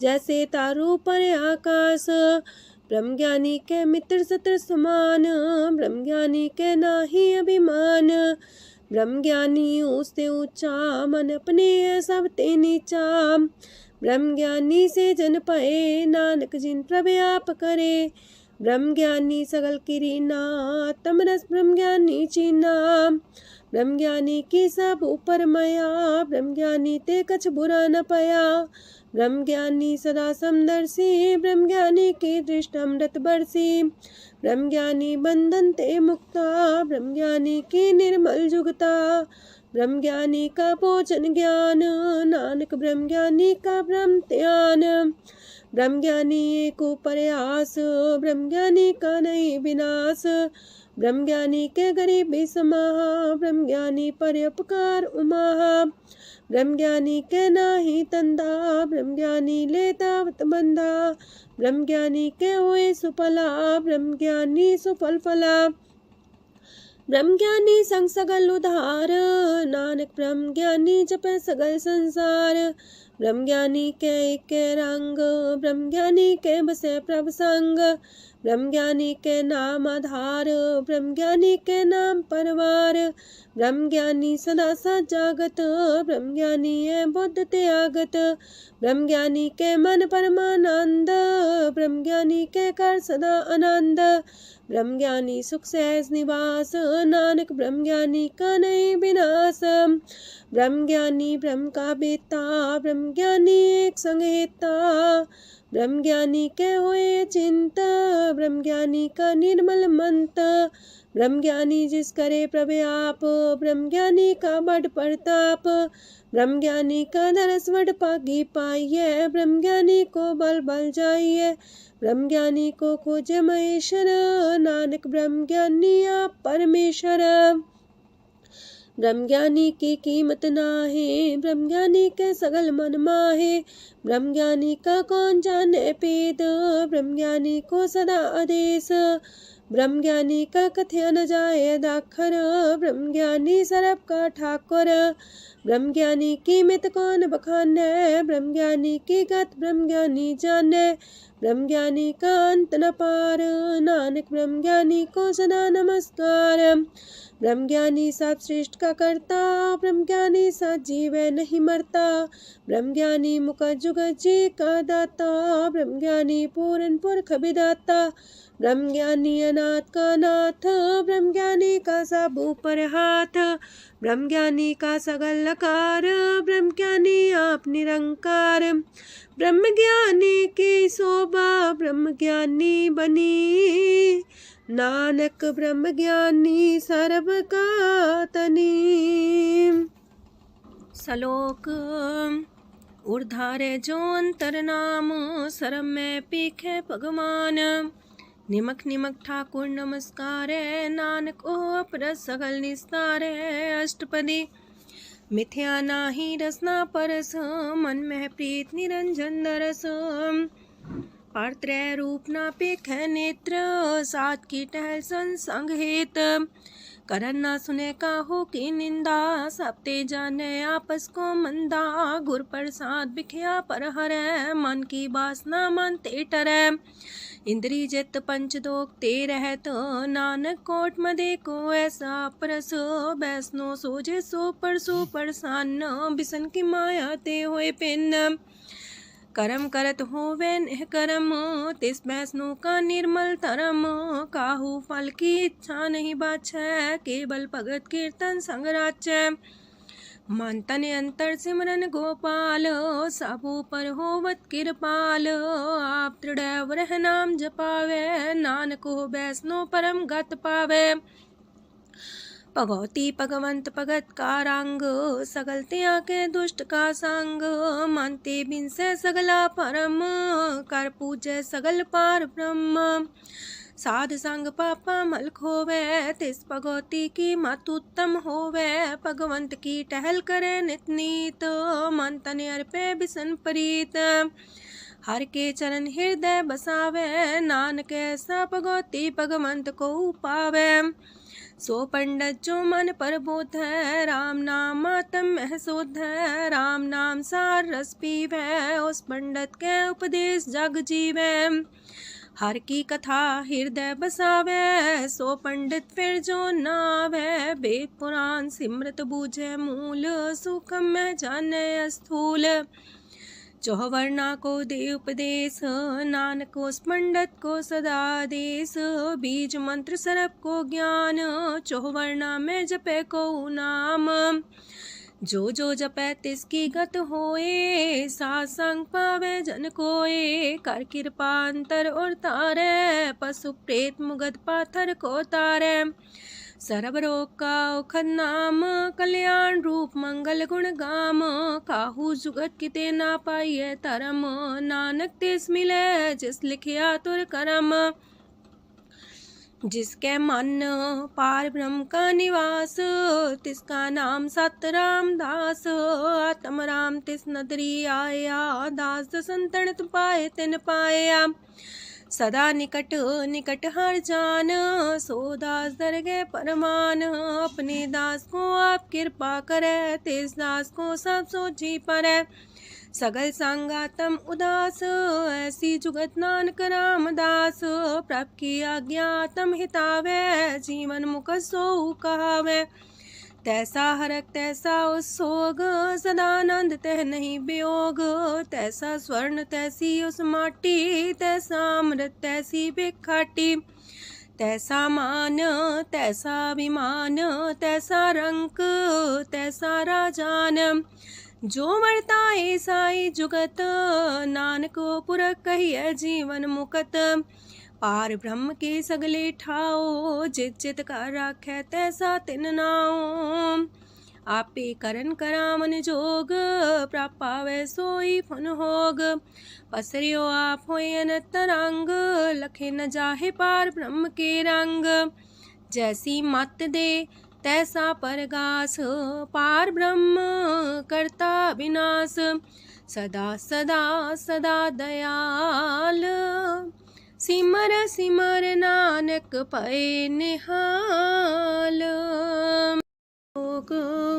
जैसे तारू पर आकाश, ब्रह्म ज्ञानी के मित्र सत्र समान, ब्रह्म ज्ञानी के नाही अभिमान, ब्रह्म ज्ञानी ऊंचते ऊंचा, मन अपने सब ते नीचा, ब्रह्म ज्ञानी से जन पाए, नानक जिन प्रभु आप करे, ब्रह्म ज्ञानी सगल किरीना, तमरस ब्रह्म ज्ञानी चीना, ब्रह्म ज्ञानी की सब ऊपर माया, ब्रह्म ज्ञानी ते कछ बुरा न पाया, ब्रह्म ज्ञानी सदा समदर्शी, ब्रह्म ज्ञानी की दृष्ट अमृत बरसी, ब्रह्म ज्ञानी बंधन ते मुक्ता, ब्रह्म ज्ञानी की निर्मल जुगता, ब्रह्म ज्ञानी का भोजन ज्ञान, नानक ब्रह्म ज्ञानी का ब्रह्म ध्यान। ब्रह्म ज्ञानी एक प्रयास, ब्रह्म ज्ञानी का नहीं विनाश। ब्रह्म ज्ञानी के गरीबी समाहा, ब्रह्म ज्ञानी पर उपकार उमाहा। ब्रह्म ज्ञानी के नाही तंदा, ब्रह्म ज्ञानी ले दावत बंधा। ब्रह्म ज्ञानी के हुए सुफला, ब्रह्म ज्ञानी सुफल फला। ब्रह्म ज्ञानी संग सगल उधार, नानक ब्रह्म ज्ञानी जपे सगल संसार। ब्रह्म ज्ञानी के एक रंग, ब्रह्म ज्ञानी के बसे प्रभ संग। ब्रह्म ज्ञानी के नाम आधार, ब्रह्म ज्ञानी के नाम परवार। ब्रह्म ज्ञानी सदा सजागत, ब्रह्म ज्ञानी है बुद्ध त्यागत। ब्रह्म ज्ञानी के मन परमानंद, ब्रह्म ज्ञानी के कर सदा आनंद। ब्रह्म ज्ञानी सुख सहज निवास, नानक ब्रह्म ज्ञानी का नहीं विनाश। ब्रह्म ज्ञानी ब्रह्म का बेटा, ब्रह्म ज्ञानी एक संग हेता। ब्रह्म ज्ञानी के हुए चिंता, ब्रह्म ज्ञानी का निर्मल मंत। ब्रह्म ज्ञानी जिस करे प्रभु आप, ब्रह्म ज्ञानी का बड़ प्रताप। ब्रह्म ज्ञानी का दरस वड पागी पाइये, ब्रह्म ज्ञानी को बल बल जाइए। ब्रह्म ज्ञानी को खोजे महेश्वर, नानक ब्रह्म ज्ञानी आप परमेश्वर। ब्रह्म ज्ञानी की कीमत नाहे, ब्रह्म ज्ञानी के सगल मन माहे। ब्रह्म ज्ञानी का कौन जाने पेद, ब्रह्म ज्ञानी को सदा आदेश। ब्रह्म ज्ञानी का कथ्य न जाए दाखर, ब्रह्म ज्ञानी सरब का ठाकुर। ब्रह्म ज्ञानी की मित कौन बखाने, ब्रह्म ज्ञानी की गत ब्रह्म ज्ञानी जाने। ब्रह्म ज्ञानी का अंत न पार, नानक ब्रह्म ज्ञानी को सदा नमस्कार। ब्रह्म ज्ञानी सब सृष्टि का करता, ब्रह्म ज्ञानी सजीव नहीं मरता। ब्रह्म ज्ञानी मुख जुग जी का दाता, ब्रह्म ज्ञानी पूरन पुरख विदाता। ब्रह्म ज्ञानी अनाथ का नाथ, ब्रह्म ज्ञानी का सब ऊपर हाथ। ब्रह्म ज्ञानी का सगल लकार, ब्रह्म ज्ञानी आप निरंकार। ब्रह्म ज्ञानी की शोभा, ब्रह्म ज्ञानी बनी। नानक ब्रह्म ज्ञानी सर्व का तनी। श्लोक ऊर्धारे जो अंतर नाम, सरम में पीखे भगवान। निमक निमक ठाकुर नमस्कार, नानक ओ अपर सगल निस्तार। अष्टपदी मिथ्या नाही रसना परस, मन में प्रीत निरंजन दरस। पात्रय रूप ना पेख नेत्र, सात की टहल संसंग हेत। करन ना सुने काहू की निंदा, सब ते जाने आपस को मंदा। गुर प्रसाद बिख्या पर हरै, मन की वासना मानते टरै। इंद्री जित पंच दोख ते रहत, नानक कोट मदे को ऐसा परस। बैसनो सोजे सो परसो परसान, बिसन की माया ते होए पिन। करम करत होवे निह करम, तिस बैसनो का निर्मल तरम। काहू फल की इच्छा नहीं बाछै, केवल भगत कीर्तन संग राचै। मन तन अंतर सिमरन गोपाल, सब ऊपर होवत कृपाल। आप दृढ़ रह नाम जपावे, नानक हो बैसनो परम गत पावे। भगवती भगवंत भगत का रंग, सगल त्याग के दुष्ट का संग। मानते बिन से सगला परम, कर पूजे सगल पार ब्रह्म। साध संग पापा मल खोवे, तिस भगवती की मत उत्तम होवे। भगवंत की टहल करे नित नीत, मन तन अर्पे बिसन प्रीत। हर के चरण हृदय बसावे, नानक ऐसा भगवती भगवंत को पावे। सो पंडित जो मन पर बोध है, राम नाम आत्म में शोध है। राम नाम सार रस पीवे, उस पंडित के उपदेश जग जीवे। हर की कथा हृदय बसावे, सो पंडित फिर जो नावे। वेद पुराण सिमृत बूझे मूल, सूक्ष्म में जाने स्थूल। चौवर्णा को दे उपदेश, नानक उस पंडित को सदा देश। बीज मंत्र सरप को ज्ञान, चौवर्णा में जपे को नाम। जो जो जपे तिसकी गत होए, सासंग पावे जन कोए। कर कृपा अंतर और तारे, पशु प्रेत मुगध पाथर को तारे। सर्व रोग का औखद नाम, कल्याण रूप मंगल गुण गाम। काहू जुगत किते ना पाइए धरम, नानक तिस मिले जिस लिखिया तुर करम। जिसके मन पार ब्रह्म का निवास, तिसका नाम सत रामदास। आत्म राम तिस नदरी आया, दास दसंतन पाए तिन पाया। सदा निकट निकट हर जान, सो दास दरगे परमान। अपने दास को आप कृपा करे, तिस दास को सब सोची परे। सगल संगातम उदास, ऐसी जुगत नानक रामदास। प्रभ की आज्ञा तम हितावे, जीवन मुख सो कहावे। तैसा हरक तैसा उत्सोग, सदानंद तह नहीं वियोग। तैसा स्वर्ण तैसी उस माटी, तैसा अमृत तैसी भिखाटी। तैसा मान तैसा अभिमान, तैसा रंक तैसा राजान। जो वर्ताए साई जुगत, नानक पुरख कहिए जीवन मुकत। पार ब्रह्म के सगले ठाओ, जित जित कर राखै तैसा तिन नाओ। आपे करन करामन जोग, प्राप पावै सोई फुन होग। पसरियो आप होए अनंत रंग, लखे न जाहे पार ब्रह्म के रंग। जैसी मत दे तैसा परगास, पार ब्रह्म करता विनाश। सदा सदा सदा दयाल, सिमर सिमर नानक पए निहाल। लोक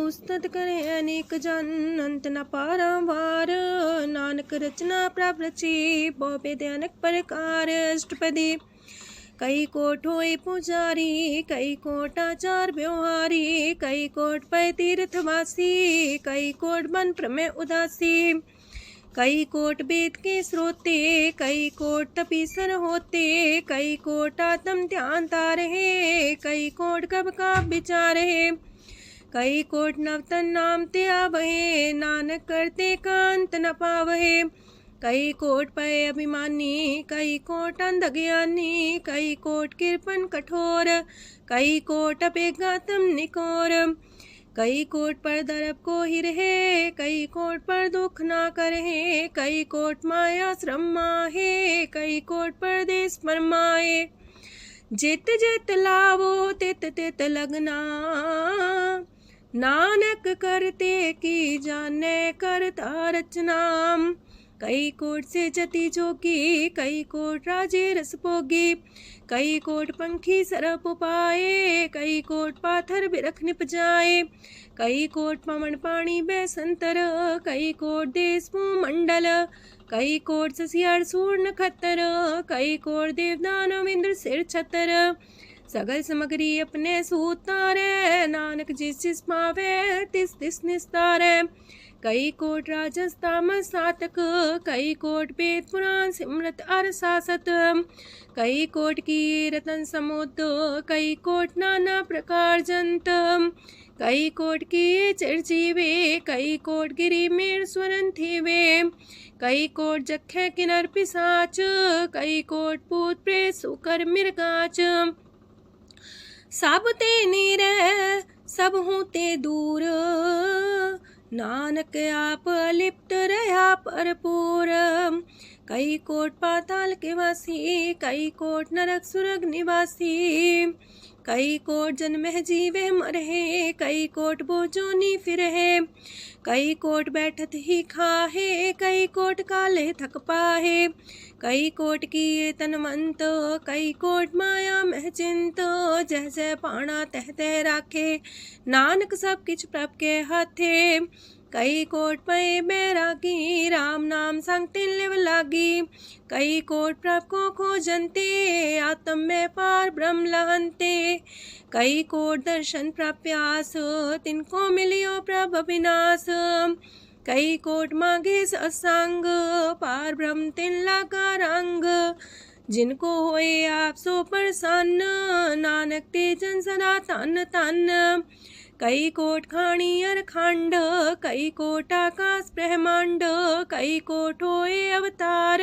उस्तत करे अनेक जन, अंत न पारावार। नानक रचना प्रभ रची, बहु अनेक प्रकार। अष्टपदी कई कोट होए पुजारी, कई कोट आचार व्यवहारी। कई कोट पै तीर्थवासी, कई कोट बन प्रमेय उदासी। कई कोट वेद के स्रोते, कई कोट तपीसर होते। कई कोट आत्म ध्यान तारहे, कई कोट कब का विचार है। कई कोट नवतन नाम ते आवहे, नानक करते कांत न पावहे। कई कोट पय अभिमानी, कई कोट अंधज्ञानी। कई कोट कृपन कठोर, कई कोट अपेगातम निकोर। कई कोट पर दरब को ही रहे, कई कोट पर दुख ना करहे। कई कोट माया श्रम माहे, कई कोट परदेश फरमाए। जित जित लावो तित तित लगना, नानक करते की जाने करता रचना। कई कोट से जति जोगी, कई कोट राजे रस भोगी। कई कोट पंखी सरप पाए, कई कोट पाथर बिरख निप जाए। कई कोट पवन पानी बैसंतर, कई कोट देश मंडल। कई कोट ससियार सूर नखत्तर, कई कोट देवदानव इंद्र सिर छतर। सगल सामग्री अपने सूतारे, नानक जिस जिस पावे तिस तिस निस्तारे। कई कोट राजस तामस सातक, कई कोट वेद पुराण सिमरत अर सासत। कई कोट की रतन समुद्र, कई कोट नाना प्रकार जंत। कई कोट की चिरजीवे, कई कोट गिरी मेर स्वरन थीवे। कई कोट जखे किनर पिसाच, कई कोट पूत प्रेत सुकर मिर्गाच। सब ते नीर सब हूँ ते दूर, नानक आप अलिप्त रहा भरपूर। कई कोट पाताल के वासी, कई कोट नरक सुरग निवासी। कई कोट जन्म जीवे मरहे, कई कोट बोझोनी फिरहे। कई कोट बैठत ही खाहे, कई कोट काले थक पाहे। कई कोट की तनवंत, कई कोट माया मह चिंत। जह जह पाणा तह तह राखे, नानक सब किछ प्रभ के हाथे। कई कोट पए बैरागी, राम नाम संग तिन लिव लागी। कई कोट प्रभ को खोजंते, आत्म में पार ब्रह्म लहंते। कई कोट दर्शन प्रप्यास, तिनको मिलियो प्रभ अविनाश। कई कोट मांगे सत्संग, पार ब्रह्म तिन लागा रंग। जिनको होए आप सो प्रसन्न, नानक ते जन सदा तन तन। कई कोट खाणी अर खंड, कई कोट आकाश ब्रह्मांड। कई कोट होए अवतार,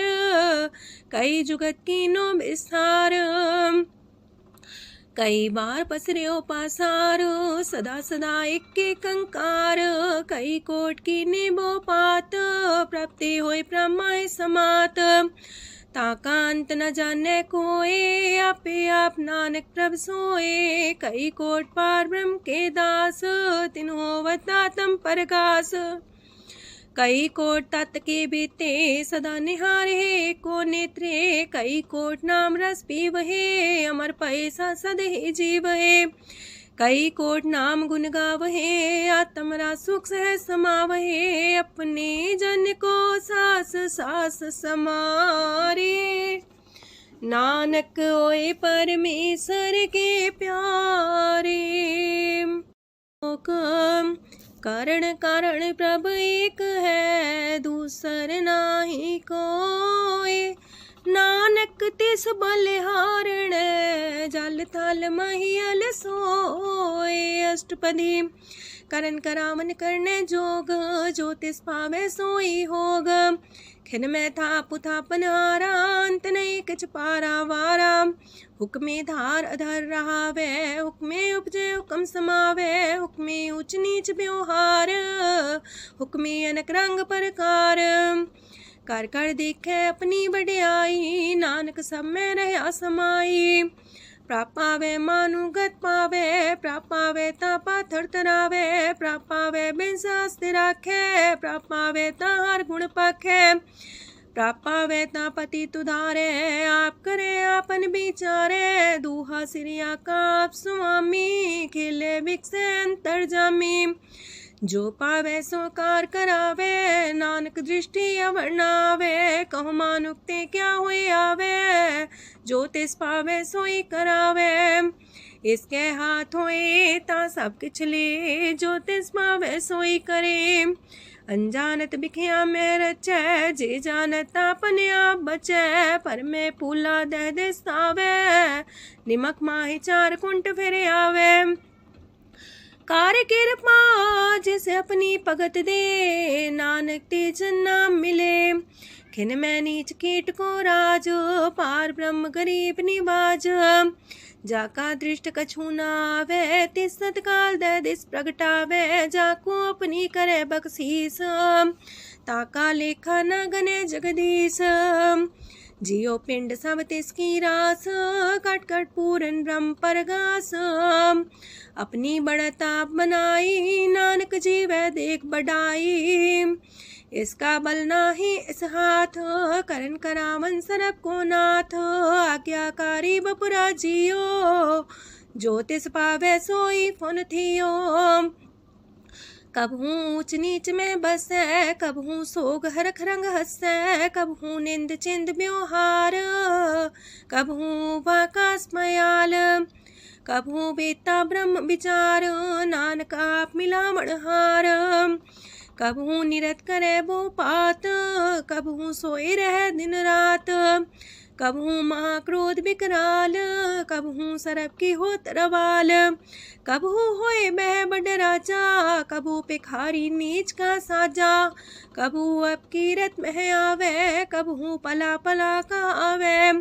कई जुगत कीनो विस्तार। कई बार पसर्यो पासार सदा सदा एक कंकार कई कोट की निबो पात प्राप्ति होय प्रमाय समात ताकांत न जाने कोए आपे आप नानक प्रभ सोए कई कोट पार ब्रह्म के दास तिन्हो वतातम परगास कई कोट तत् के बीते सदा निहारे को नेत्रे कई कोट नाम रस पीवहे अमर पैसा सदहे जीवहे कई कोट नाम गुण गावहे आत्मरा सुख सह समावहे अपने जन को सास सास समारे नानक ओए परमेश्वर के प्यारे कारण कारण प्रभ एक है दूसर नाही कोय नानक तिस बलिहारण जल थल महियल सोय अष्टपदी करन करावन करने जोग जो तिस पावे सोई होग खिन में था पुथापन हारा अंत नहीं किच पारा वारा हुक्मे धार अधर रहा वे हुक्मे उपजे हुक्म समावे हुक्मे उच नीच व्यवहार हुक्मे अनक रंग प्रकार कर कर देखे अपनी बड़ियाई नानक सब में रहा समाई प्रापावे मानुगत पावे प्रापावे ता पाथर तरावे प्रापावे बिनसास्ति राखे प्रापावे ता हर गुण पाखे प्रापावे ता पति तुधारे आप करे आपन विचारे दूहा सिरिया का आप स्वामी खिले बिकसे अंतर जामी जो पावे सो कार करावे नानक दृष्टि अवर्णावे कहो मानुक्ते क्या हुए आवे जो तिस पावे सोई करावे इसके हाथ होए ता सब किछ ले जो तिस पावे सोई करे अनजानत बिखिया में रचे जे जानत अपने आप बचे पर में पूला दह दिसावे निमक माही चार कुंट फिर आवे कार कृपा जिसे अपनी भगत दे नानक तेज नाम मिले खिन में नीच कीट को राज पार ब्रह्म गरीब निवाज जाका दृष्ट कछु न आवे तिस सतकाल दे दिस प्रगटावे जाको अपनी करे बख्शीस ताका लेखा न गने जगदीश जियो पिंड सब तिसकी रास कट कट पूरन ब्रह्म परगास अपनी बढ़ता बनाई नानक जीवे देख बढ़ाई इसका बल नाही इस हाथ करन करावन सरब को नाथ आज्ञाकारी बपुरा जियो जो तिस पावे सोई फुन थियो कबहू ऊंच नीच में बसे कबहू सोग हरख रंग हंसे कबहू निंद चिंद व्यवहार कबहू वाकास मयाल कबहू बेता ब्रह्म विचार नानक आप मिलावण हार कबहू निरत करे वो पात कबहू सोए रह दिन रात कबहू महाक्रोध विकराल कबहू सरब की हो तरवाल कबहू होए बह बड़ राजा कबहू पिखारी नीच का साजा कबहू अब कीरत में आवे कबहू पला पला का आवे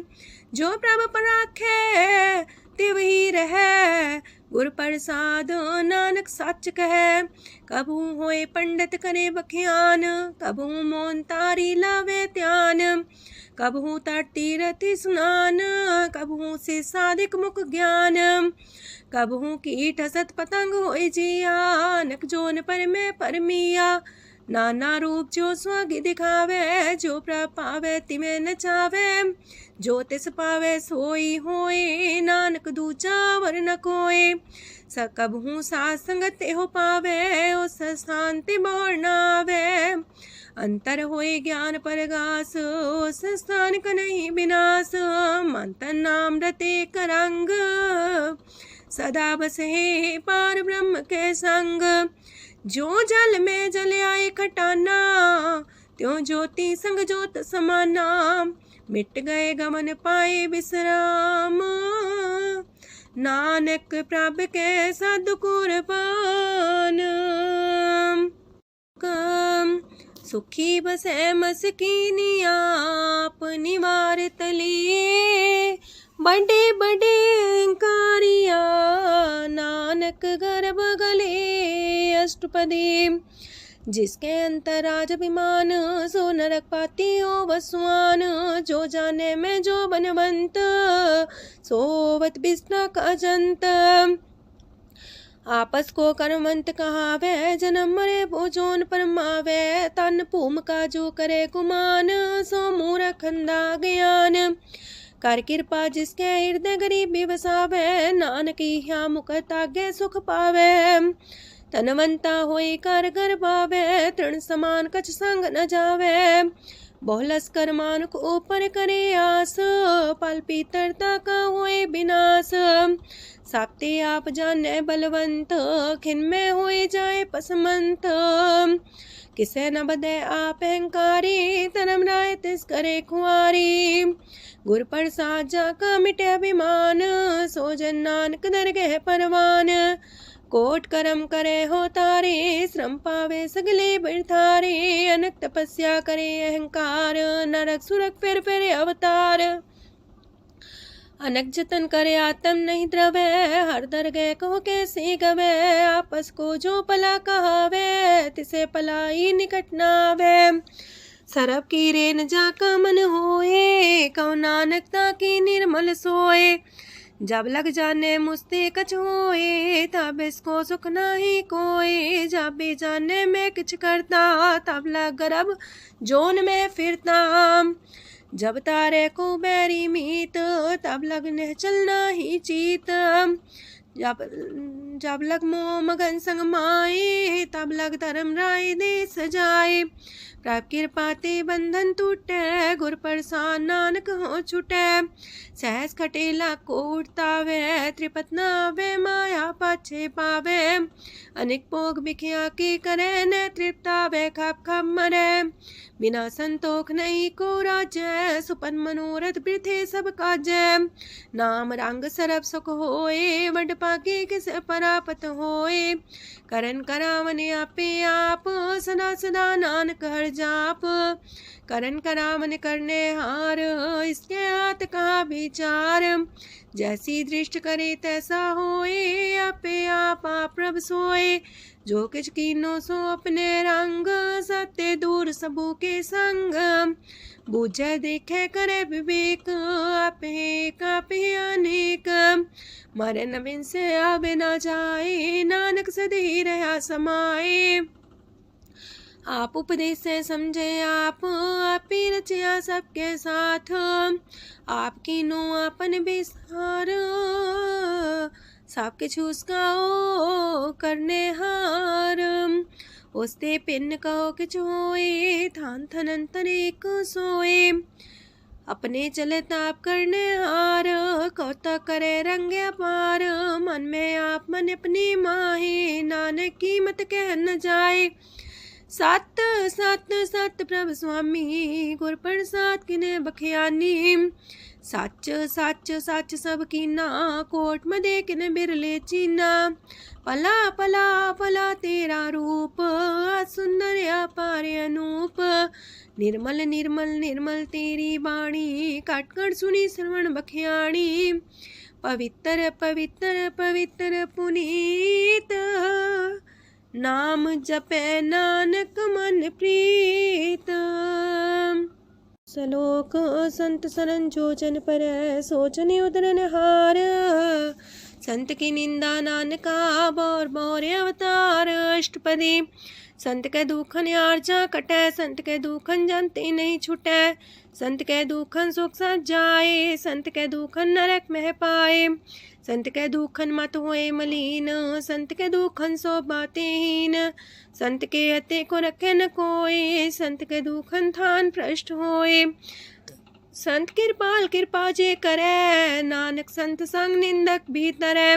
जो प्रभ पर राखे तिव ही रहे गुर प्रसाद नानक सच कहे कबहू होए पंडित करे बख्यान कबहू मोन तारी लावे त्यान कबहू तीरथि स्नान कबहू से साधिक मुख ज्ञान कबहू कीट हसत पतंग होए जिया नक जोन पर में परमिया नाना रूप जो स्वग दिखावे जो प्रपावे तिमे नचावे जो तिस पावे सोई होए नानक दूजा वर न कोय सकबहू साथ संगत हो पावे उस शांति बोर नावे अंतर होए ज्ञान परगास उस स्थान का नहीं विनाश मंतन नाम रते करंग सदा बस है पार ब्रह्म के संग जो जल में जल आए खटाना त्यों ज्योति संग ज्योत समाना मिट गए गमन पाए विश्राम नानक प्रभ के सद्कुर्बान सुखी बसे मस्कीनी आप निवार तलिए बड़े बड़े कारिया नानक गर्भ गले अष्टपदी। जिसके अंतराज अभिमान सो नरक पाती हो बसवान। जो जाने में जो बनवंत सोवत बिस्ना का जंत। आपस को कर्मवंत कहावे जन्म मरे भोजोन परमावे। तन भूम का जो करे गुमान सो मूर्ख अंधा ज्ञान। कर कृपा जिसके हृदय गरीबी बसावे। नानक या मुख तागे सुख पावे। तनवंता होई कर गर्भावे। तृण समान कछ संग न जावे। बहुलस कर मानुक ऊपर करे आस। पल पीतरता का होए विनाश। साप्ते आप जाने बलवंत खिन में होए जाए पसमंत। किसे न बदे आप अहंकारी धर्म राय तिस करे खुआरी। गुर प्रसाद जाका मिटे अभिमान सो जन नानक दरगह परवान। कोट करम करे हो तारे श्रम पावे सगले बिरथारे। अनक तपस्या करे अहंकार नरक सुरक फिर अवतार। अनक जतन करे आत्म नहीं द्रवे हर दरगह को कैसे गवे। आपस को जो पला कहावे तिसे पलाई निकट नावे। सरब की रेन जाका मन होए कौ नानकता की निर्मल सोए। जब लग जाने मुस्ते कछ होए तब इसको सुख नाही कोए। जब भी जाने में किछ करता तब लग गर्भ जोन में फिरता। जब तारे को बैरी मीत तब लगने चलना ही चीत। जब लग मोह मगन संग माए तब लग धर्म राय दे सजाए। प्रभ कृपा ते बंधन टूटे गुर प्रसाद नानक हो छूटे। सहस खटेला को उठतावे त्रिपत नावे माया पाछे पावे। अनेक भोग बिखिया की करे न तृप्तावे खप खप मरे। बिना संतोख नहीं को राज्य सुपन मनोरथ बिरथे सब काजय। नाम रंग सरब सुख होए वड पाके किस परापत होए। करन करावन आपे आप सदा सदा नानक हर जाप। करन करावन करने हार इसके हाथ का विचार। जैसी दृष्ट करे तैसा होए आपे आप प्रभ सोए। जो किछ कीनो सो अपने रंग सत्य दूर सबू के संग। बूझे देखे करे विवेक आपे अनेक। मरे न बिन से आवे न जाए नानक सदी रहा समाए। आप उपदेश से समझे आप ही रचिया सबके साथ। आपकी नो अपन बेसार सबके छूस गाओ करने हार। उसते पिन कहो किछ होए थान थनन तनेक सोए। अपने चले ताप करने हार कौतक करे रंग अपार। मन में आप मन अपनी माहे नानक की मत कह न जाए। सत सत सत प्रभ स्वामी गुर प्रसाद किने बखियानी। सच सच सच सब कीना कोट मदे किने बिरले चीना। पला पला पला तेरा रूप सुंदर अपार अनूप। निर्मल निर्मल निर्मल तेरी बाणी काट कर सुनी श्रवण बखियाणी। पवित्र पवित्र पवित्र पुनीत नाम जपे नानक मन प्रीत। सलोक संत सरन जोजन पर सोचन उदरन हार। संत की निंदा नानका बौर बौर अवतार अष्टपदी। संत के दुखन आर्जा कटे संत के दुखन जानते नहीं छूटे। संत के दुखन सुख सब जाए संत के दुखन नरक में पाए। संत के दुखन मत होए मलीन संत के दुखन सो बातें हीन। संत के अते को रखे न कोई संत के दुखन थान भ्रष्ट होए। संत कृपाल कृपा जे करे नानक संत संग निंदक भीतरै।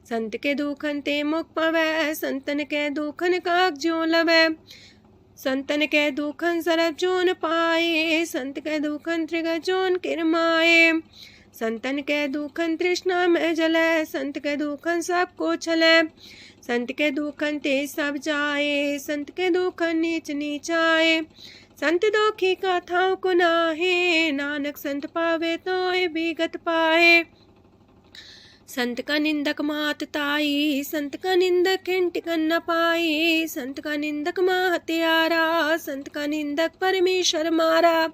संत के दुखन ते मुख पवै संतन के दुखन काक जो लवै। संतन के दुखन सरब जोन पाए संत के दुखन त्रिग जोन किरमाए। संतन के दुखन तृष्णा में जले संत के दुखन सबको छले। संत के दुखन ते सब जाए संत के दुखन नीच नीचाए। संत दोखी कथाओं को नाहे नानक संत पावे तो विगत पाए। संत का निंदक मात ताई, संत का निंदक खिंटिकन न पाई, संत का निंदक माँ हत्यारा, संत का निंदक परमेश्वर मारा।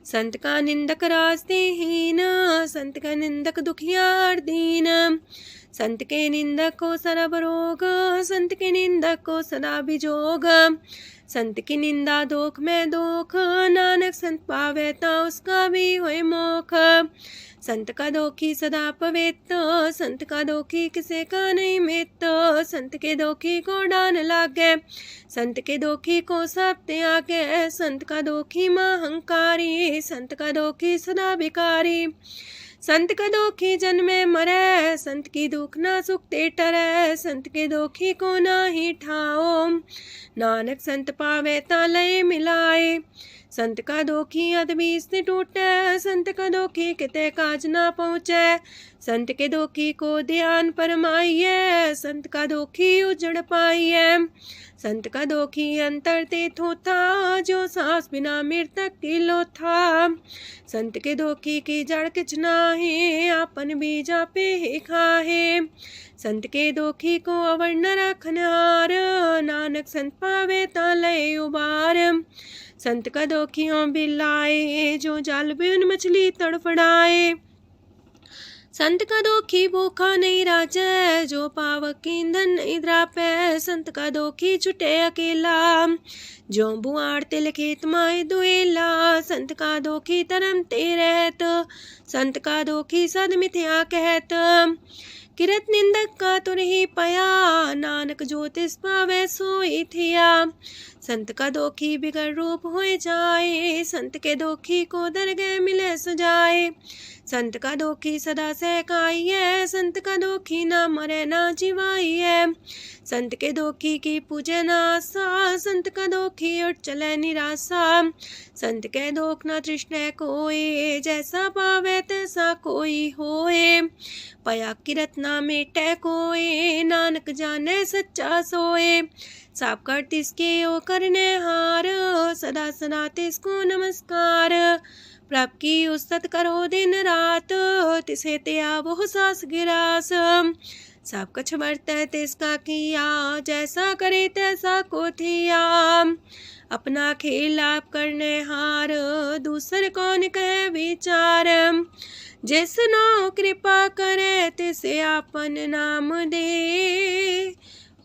संत का निंदक रास्तेहीन, संत का निंदक दुखियार दीन, संत के निंदक को सरब रोग, संत के निंदक को सदा बिजोग। संत की निंदा दोख में दोख, नानक संत पावे ता उसका भी होए मोख। संत का दोखी सदा पवित्र, संत का दोखी किसे का नहीं मित, संत के दोखी को डान लागे, संत के दोखी को सब त्यागे, संत का दोखी महांकारी, संत का दोखी सदा भिकारी। संत का दोखी जन्मे मरे, संत की दुख ना सुख ते टरे, संत के दोखी को ना ही ठाओ, नानक संत पावे ता लय मिलाए। संत का दोखी अदबीस से टूटे, संत का दोखी किते काज ना पहुँचे, संत के दोखी को ध्यान परमाइए, संत का दोखी उजड़ पाइए। संत का दोखी अंतर ते थोथा, जो सांस बिना मृतक की लोथा। संत के दोखी की जड़ किछ नाहे, आपन बीजा पे ही खाहे। संत के दोखी को अवर न रखनहार, नानक संत पावे ता लय उबार। संत का दोखियों बिलाए, जो जाल बिन मछली तड़फड़ाए। संत का दोखी भूखा नहीं राजे, जो पावक ईंधन नहीं द्रापे। संत का दोखी छुटे अकेला, जो बुआड़ तिल खेत माए दुएला। संत का दोखी तरम ते रहत, संत का दोखी सद मिथ्या कहत। किरत निंदक का तुर ही पया, नानक जो तिस पावे सोई थिया। संत का दोखी बिगड़ रूप होए जाए, संत के दोखी को दरगह मिले सजाए। संत का दोखी सदा सहकाइए, संत का दोखी ना मरे ना जिवाइए। संत के दोखी की पूजे ना आशा, संत का दोखी उठ चले निराशा। संत के दोख ना तृष्णा कोई, जैसा पावे तैसा कोई होए। पया किरत ना मेटे कोई, नानक जाने सच्चा सोए। साप कर तिसके ओ करने हार, सदा सदा तिसको नमस्कार। प्रभ की उस्तत करो दिन रात, तिसे त्या वो सास गिरास। सब कछ बरतै तिसका किया, जैसा करे तैसा को थिया। अपना खेल आप करने हार, दूसर कौन कहे विचार। जिसनो कृपा करे तिसे आपन नाम दे,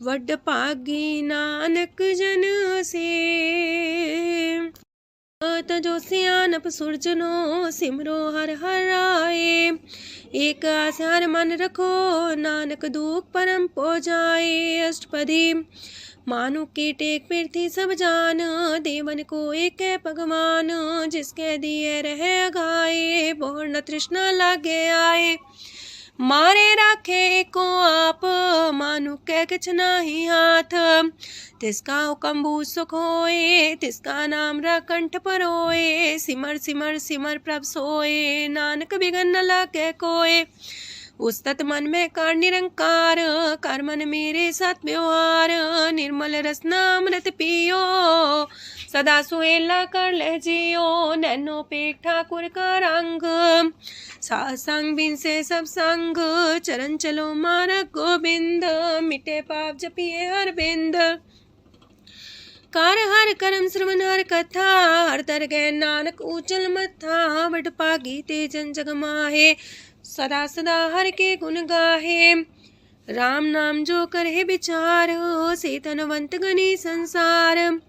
वड भागी नानक जन से। तजो सियानप सुरजनो, सिमरो हर हर आए। एक आस हर मन रखो, नानक दुख परम पो जाए। अष्टपदी मानु के टेक पृथ्वी सब जान, देवन को एक है भगवान। जिसके दिए रहे अघाए, बोर न तृष्णा लागे आए। मारे राखे को आप, मानु के किछ नाही हाथ। तिसका हुक्म बूझ सुख होए, तिसका नाम रकंठ पर होए। सिमर सिमर सिमर प्रभ सोए, नानक बिगन न लागे कोय। उस्तत मन में कर निरंकार, कर मन मेरे साथ व्यवहार। निर्मल रसना अमृत पियो, सदा सुहेला कर ले जियो। नैनो पेट ठाकुर का रंग, सासंग बिन से सब संग। चरण चलो मार्ग गोविंद, मिटे पाप जपिए हर बिंद। कार हर करम श्रवण हर कथा, हर तर गए नानक ऊचल मथा। बड़ पागी ते जन जग माहे, सदा सदा हर के गुण गाहे। राम नाम जो करे विचार, से तनवंत गनी संसार।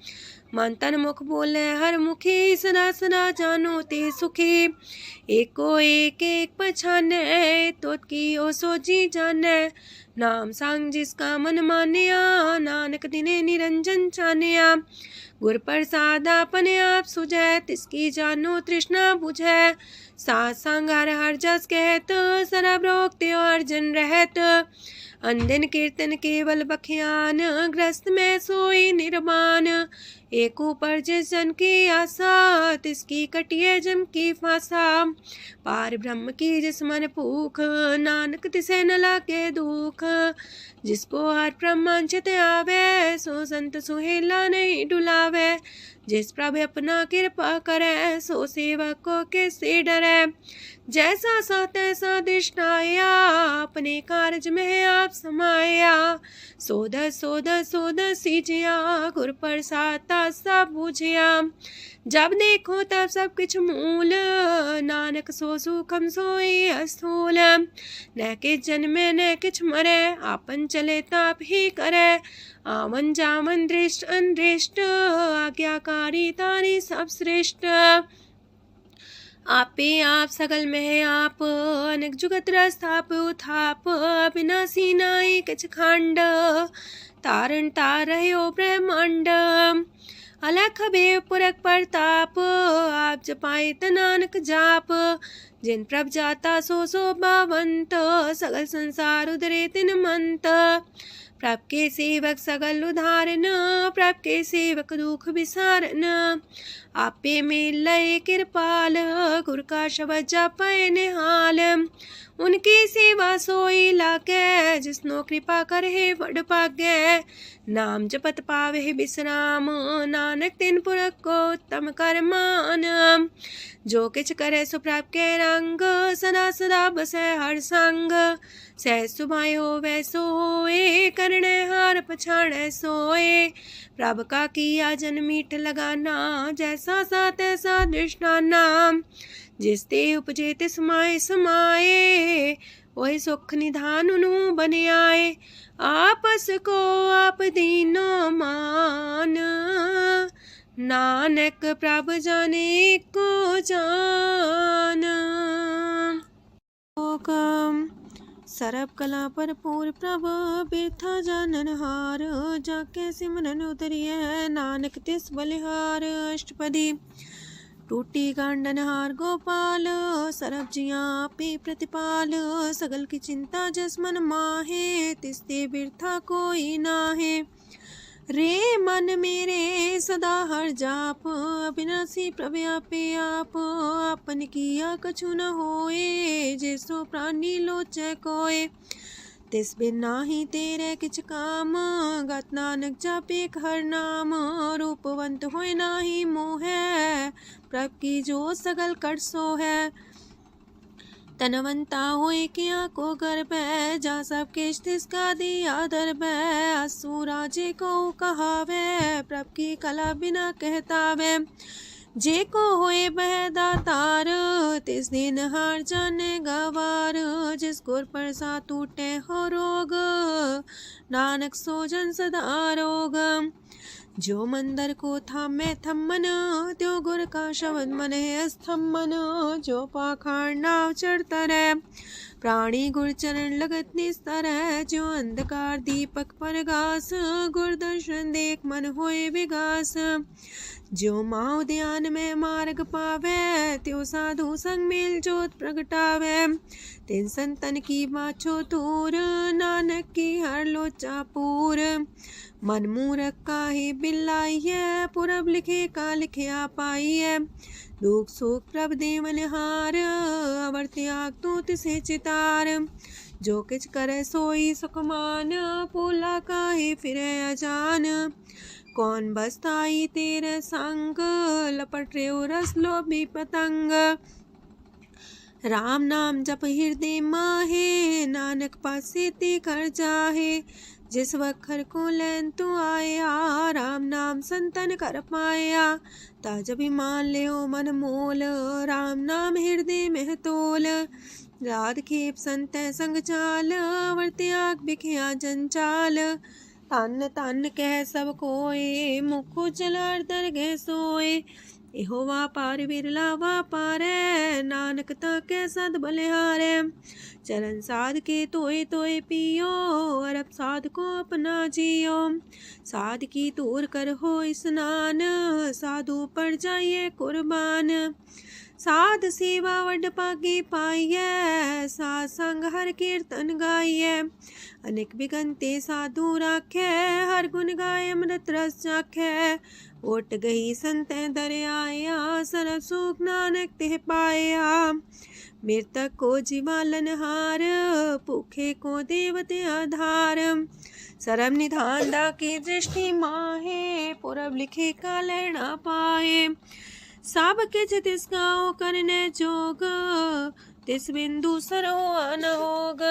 मन तन मुख बोले हर मुखी, सदा सदा जानो ते सुखी। एको एक एक पछाने, तोत की ओ सोची जाने। नाम सांग जिसका मन मानिया, नानक दिने निरंजन छानिया। गुर प्रसाद अपने आप सुझै, तिसकी जानो तृष्णा बुझै। साथ संग हर हर जस कहत, सरब रोग त्यो अर्जन रहत। अंदिन कीर्तन केवल बख्यान, ग्रस्त में सोई निर्माण। एक ऊपर जिस जन की आशा, तिसकी कटिए जम की फांसा। पार ब्रह्म की जिस मन भूख, नानक तिसे न लागे दुख। जिसको हर ब्रह्मांचित आवे, सो संत सुहेला नहीं डुलावे। जिस प्रभु अपना कृपा करे, सो सेवक को किससे डरे। जैसा सा तैसा दृष्टाया, अपने कारज में आप समाया। सोध सोध सोध सीजिया, गुर प्रसाद सब बुझिया। जब देखो तब सब किछ मूल, नानक सो सुखम सोई अस्थूल। न किछ जन्मे न किछ मरे, आपन चले ताप ही करे। आवन जावन दृष्ट अनदृष्ट, आज्ञाकारी तारी सब श्रेष्ठ। आपे आप सगल में आप, अनेक जुगत रस्थाप उथाप। अविनाशी नाई किछ खंड, तारण तार रह्यो ब्रह्मांड। अलख बेव पुरख प्रताप, आप जपाए नानक जाप। जिन प्रभ जाता सो शोभावंत, सगल संसार उधरे तिन मंत। प्रभ के सेवक सगल उधारन, प्रभ के सेवक दुख विसारन। आपे में लय कृपाल, गुर का शब्द जपै निहाल। उनकी सेवा सोई लागे, जिसनो कृपा करे बड़ पागे। नाम जपत पावे विश्राम, नानक तिन पुरख को उत्तम कर मान। जो किछ करे सो प्रभ के रंग, सदा सदा बसै हर संग। सह सुभाए होवै सो होए, करणे हार पछाड़ै सोए। प्रभ का किया जन मीठ लगाना, जैसा सा तैसा दृष्टाना। जिस ते उपजे तिस माए समाए, वही सुख निधान उनु बन आए। आपस को आप दीनो मान, नानक प्रभ जाने को जान। सरब कला भरपूर प्रभ, बिरथा जानन हार। जाके सिमरन उतरिए, नानक तिस बलिहार। अष्टपदी। टूटी गांडन हार गोपाल, सरब जिया पे प्रतिपाल। सगल की चिंता जस मन माहे, तिसते बिरथा कोई नाहे। रे मन मेरे सदा हर जाप, अविनाशी प्रभ आपे आप। आपन किया कछु न होए, जैसो प्राणी लोचै कोय। तिस बिन नाही तेरे किछ काम, गत नानक जापे हर नाम। रूपवंत होय नाही मोह, प्रभ की जो सगल कर सो है। तनवंता होए किया को गर्भ, जा सब किछ तिसका दिया दर्ब। असु राजे को कहावे, प्रभ की कला बिना कहतावे। जे को होए बह दातार, तिस दिन हार जाने गवार। जिस गुर प्रसाद टूटे हो रोग, नानक सो जन सदा रोग। जो मंदर को थामे थम्मन, त्यो गुर का शब्द मन है स्तंभन। जो पाखाड़ नाव चढ़ता रहे, प्राणी गुर चरण लगत निस्तर है। जो अंधकार दीपक पर घास, गुर दर्शन देख मन होए विगास। जो माओ ध्यान में मार्ग पावे, त्यो साधु संग मेल जोत प्रगटावे। तिन संतन की बाछो तूर, नानक की हर लोचा पूर। मन मूरख काहे बिलाइए, पुरब लिखे का लिखिया पाइए। दुख सुख प्रभ देवन हार, अवर त्याग तू तिसे चितार। जो किछ करे सोई सुखमान, पोला काहे फिरे अजान। कौन बसताई तेरे संग, लपट रे रस लोभी पतंग। राम नाम जप हृदय माहे, नानक पासे ते कर जाहे। जिस वखर को लैन तू आया, राम नाम संतन कर पाया। ताज अभिमान ले मन मोल, राम नाम हृदय में तोल। राध खेप संत संग चाल, वर त्याग बिखिया जंचाल। तन तन कह सब कोय, मुखो चलार दरगह सोए। एहो वापार बिरला वापारे, नानक ताके सद बलिहारे। चरण साध के तोय तोय पियो, अरब साध को अपना जियो। साध की तूर कर हो स्नान, साधु पर जाइए कुर्बान। साध सेवा वड पागे पाइए, साध संग हर कीर्तन गाइए। अनेक बिगंते साधु राखे, हर गुण गाय अमृत रस चाखे। ओट गई संत दर आया, सरब सुख नानक ते पाया। मृतक को जीवालन हार, भूखे को देवते आधार। सरम निधान डाकी दृष्टि माहे, पूरब लिखे का लेना पाए। साब के तिस गाँव करने जोग, तिस बिंदु सरो अनहोग।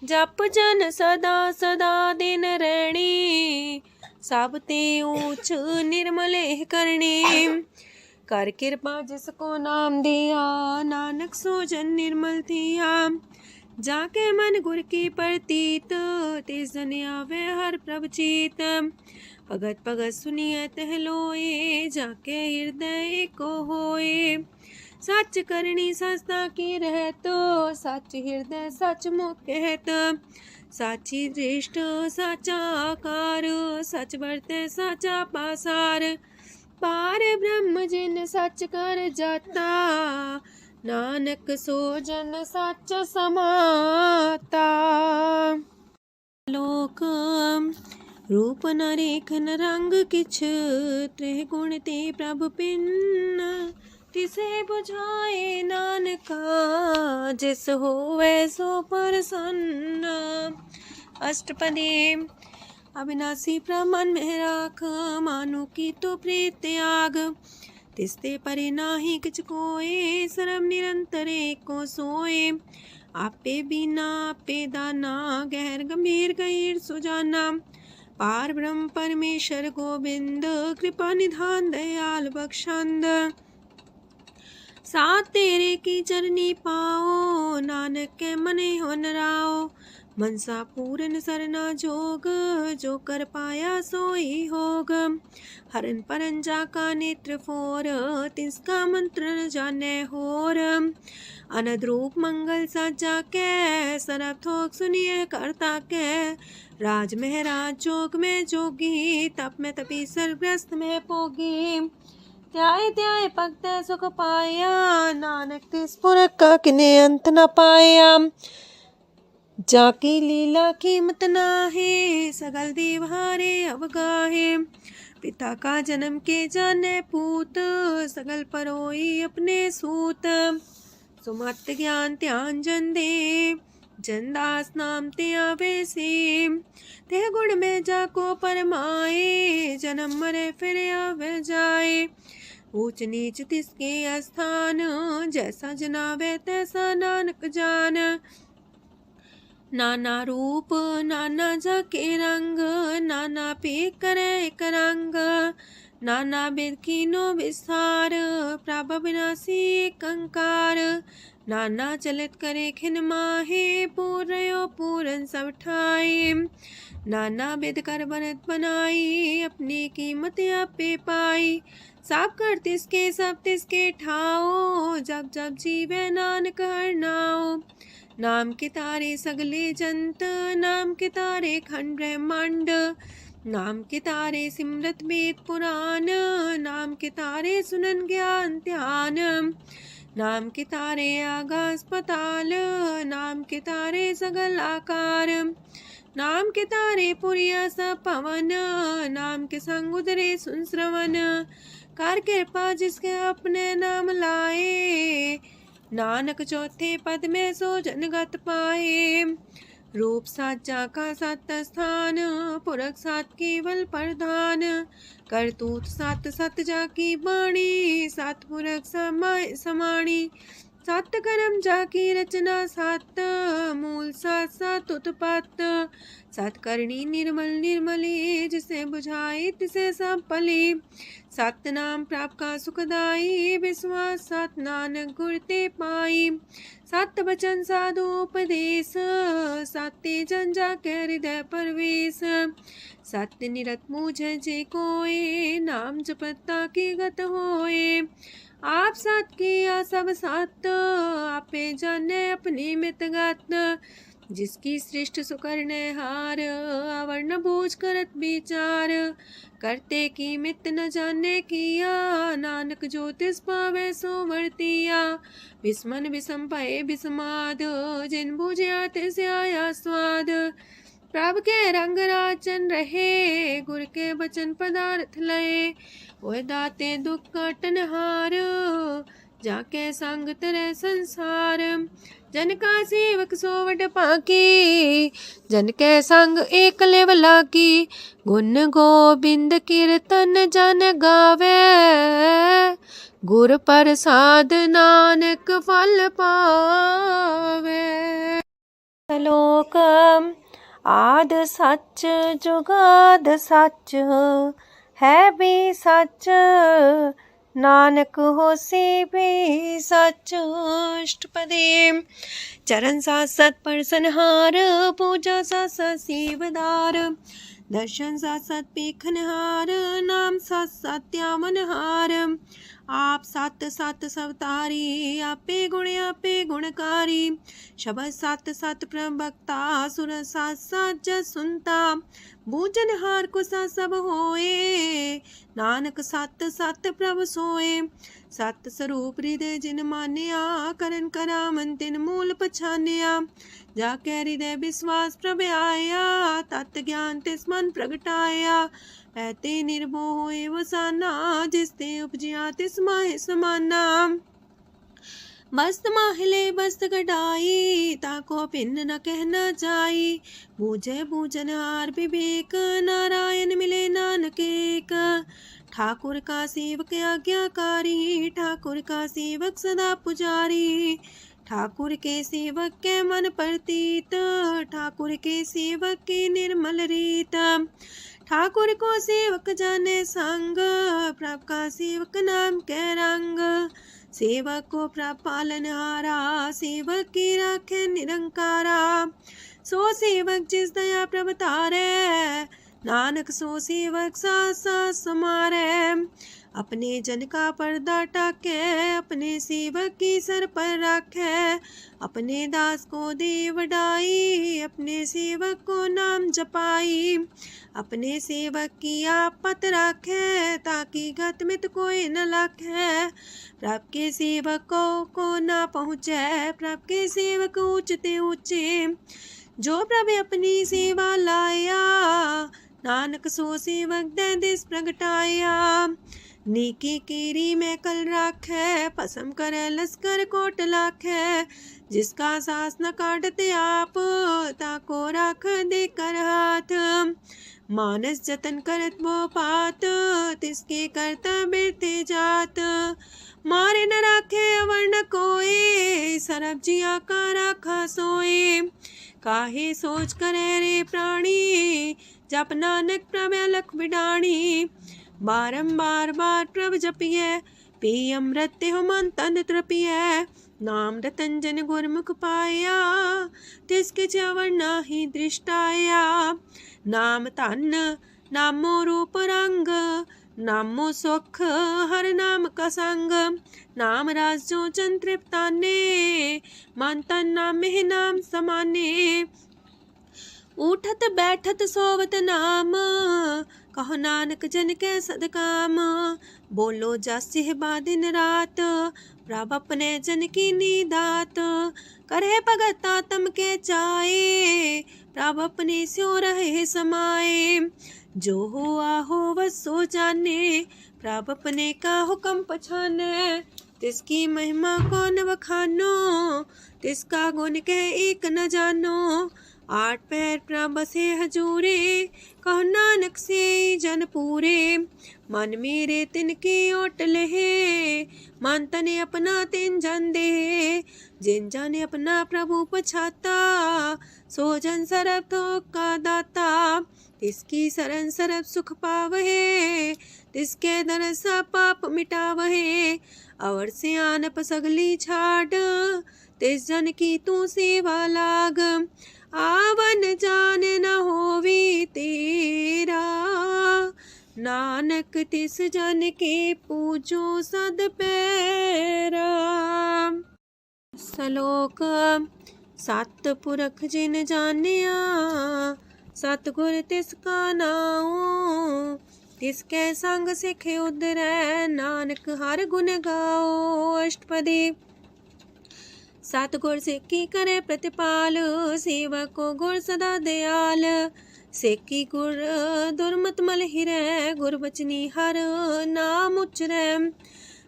जप जन सदा सदा दिन रैणी, साबते ऊंच निर्मले करणी। कर कृपा जिसको नाम दिया, नानक सो जन निर्मल थिया। जाके मन गुर की प्रतीत, तिस जन आवे हर प्रभ चीत। भगत भगत सुनिए तह लोए, जाके हृदय को होए। सच करनी सस्ता की रहत, सच हृदय सच मुख कहत। साची दृष्ट साचा आकार, सच बरते साचा पासार। पार ब्रह्म जिन सच कर जाता, नानक सो जन सच समाता। लोक रूप न रेख न रंग किछ, त्रिह गुण ते प्रभु पिन। तिसे बुझाए नानका, जिस होवे सो प्रसन्न। अष्टपदी। अविनाशी प्रमन में राख, मानो की तो प्रीत त्याग। तिसते परे नाही किछ कोय, सरम निरंतर एको सोए। आपे बिना आपे दाना, गहर गंभीर गहीर सुजाना। पार ब्रह्म परमेश्वर गोविंद, कृपा निधान दयाल बख्शंद। साथ तेरे की चरनी पाओ, नानक के मने हो नराओ। मनसा पूरन सरना जोग, जो कर पाया सोई होग। हरन परन जाका नेत्र फोर, तिसका मंत्र न जाने होर। अनद रूप मंगल साजा के, सरब थोक सुनिए करता के। राज महराज जोग में जोगी, तप में तपी सर्वग्रस्त में पोगी। त्याय त्याय भगत सुख पाया, नानक तिस पुरख का किने अंत न पाया। जाकी लीला कीमत नाहे, सगल देव हारे अवगाहे। पिता का जन्म के जाने पूत, सगल परोई अपने सूत। सुमत ज्ञान ध्यान जन दे, जनदास नाम ते आवे से। ते गुण में जाको परमाए, जन्म मरे फिर आवे जाए। ऊंच नीच तिसके स्थान, जैसा जनावे तैसा नानक जान। नाना रूप नाना जाके रंग, नाना पे करे एक रंग। नाना विध कीनो विस्तार, प्रभ विनाशी एक अंकार। नाना चलित करे खिन माहे, पूर्यो पूरन सब ठाए। नाना विध कर बनत बनाई, अपनी कीमत आपे पाई। सब कर तिसके सब तिसके ठाओ, जब जब जीवे नानक हर नाओ। नाम के तारे सगले जंत, नाम के तारे खंड ब्रह्मांड। नाम के तारे सिमरत वेद पुराण, नाम के तारे सुनन ज्ञान ध्यान। नाम के तारे आकाश पताल, नाम के तारे सगल आकार। नाम के तारे पुरिया सब पवन, नाम के संग उदरे सुन श्रवण। कर कृपा जिसके अपने नाम लाए, नानक चौथे पद में सो जनगत पाए। रूप साचा का सत स्थान, पुरख सात केवल प्रधान। करतूत सत सत जाकी बाणी, सत पुरख समाणी। सत कर्म जाकी रचना सत, मूल सात सात उत्पत्त। सत करनी निर्मल निर्मली, जिसे बुझाई तिसे सब पली। सत नाम प्राप का सुखदाई, विश्वास सत नानक गुर ते पाई। सत बचन साधु उपदेश, सत्य जन जाके हृदय परवेश। सत्य निरत मुझे जे कोय, नाम जपता की गत होए। आप सत किया सब सत, आपे जाने अपनी मित गत। जिसकी सृष्टि सुकरने हार, अवर्ण बूझ करत विचार। करते की मित न जाने किया, नानक जो तिस पावे सो वर्तिया। विस्मन विषम भये विस्माद, जिन बुझिया तिस आया स्वाद। प्रभ के रंग राचन रहे, गुर के बचन पदार्थ लये। ओए दाते दुख काटन हार, जाके संग तेरे संसार। जन का सेवक सोवट पाकी, जन के संग एक लेवला की। गुण गोबिंद कीर्तन जन गावे, गुर प्रसाद नानक फल पावे। श्लोक आद सच जुगाद सच, है भी सच नानक होसी भी सच। अष्टपदी चरण साथ सत परसनहार, पूजा साथ साथ सेवदार। दर्शन साथ साथ पेखनहार, नाम साथ साथ त्यामनहार। आप सत सत सवतारी, आपे गुणकारी। शबद सत सत प्रभक्ता, सुर साथ साथ जस सुनता। बूझनहार को सा सब होए, नानक सत सत प्रभ सोए। सत स्वरूप हृदय जिन मानिया, करन करामन तिन मूल पछानिया। जाके हृदय विश्वास प्रभ आया, तत् ज्ञान तिस मन प्रगटाया। ऐते निर्भो होए वसाना, जिसते उपजिया तिस माहि समाना। मस्त माहिले बस्त गढ़ाई, ताको भिन्न न कहना जाई। बूझे बूझनहार विवेक, नारायण मिले नानक एक। ठाकुर का सेवक आज्ञाकारी, ठाकुर का सेवक सदा पुजारी। ठाकुर के सेवक के मन प्रतीत, ठाकुर के सेवक की निर्मल रीत। ठाकुर को सेवक जाने संग, प्रभ का सेवक नाम के रंग। सेवक को प्रभ पालनहारा, सेवक की राखे निरंकारा। सो सेवक जिस दया प्रभ तारे, नानक सो सेवक साथ साथ समारे। अपने जन का पर्दा टाके, अपने सेवक की सर पर राखे। अपने दास को दे वडाई, अपने सेवक को नाम जपाई। अपने सेवक की आपत राखे, ताकि गत मित कोई न लाखे। प्रभ के सेवकों को ना पहुँचे, प्रभ के सेवक ऊंचते ऊंचे। जो प्रभ अपनी सेवा लाया, नानक सो सेवक दे दिस प्रगटाया। नीकी कीरी में कल राखे, पसम करे लश्कर कोट लाखे। जिसका सास न काटते आप, ताको राख दे कर हाथ। मानस जतन करत वो पात, तिसके करता बिरते जात। मारे न राखे अवर न कोई, सरब जिया का राखा सोए। काहे सोच करे रे प्राणी, जप नानक प्रभ अलख बिडाणी। बारंबार बार प्रभ जपिए, पी अमृत हो मन तन तृपिए। नाम रतन जन गुरमुख पाया, तिसके जवर नाही दृष्टाया। नाम धन नामो रूप रंग, नामो सुख हर नाम का संग। नाम राज जो जन तृप्ताने, मन तन नाम में नाम समाने। उठत बैठत सोवत नाम, कहो नानक जन के सदकाम। बोलो जस बा दिन रात, प्रभ अपने जन की नीदात। करे भगत आत्म के चाए, प्रभ अपने स्यो रहे समाए। जो हो आहो वसो जाने, प्रभ अपने का हुक्म पछाने। तिसकी महिमा कौन बखानो, तिसका गुण के एक न जानो। आठ पैर प्रभ बसे हजूरे, कहो नानक से जन पूरे। मन मेरे तिनकी ओट लहे, मन तने अपना तिन जन दे। जिन जन अपना प्रभु पछाता, सो जन सरब थोक का दाता। तिसकी शरण सरब सुख पावहे, तिसके दरसा पाप मिटावहे। अवर से आनप सगली छाड़, तिस जन की तू सेवा लाग। आवन जान न होवी तेरा, नानक तिस जन के पूजो सद पैरा। श्लोक सत पुरख जिन जानिया, सतगुर तिसका नाओ। तिसके संग सिख उदरै, नानक हर गुण गाओ। अष्टपदी सतगुर सिक्की करे प्रतिपाल, सेवक को गुर सदा दयाल। सेकी गुर दुर्मत मल हिरै, गुर बचनी हर नाम उचरै।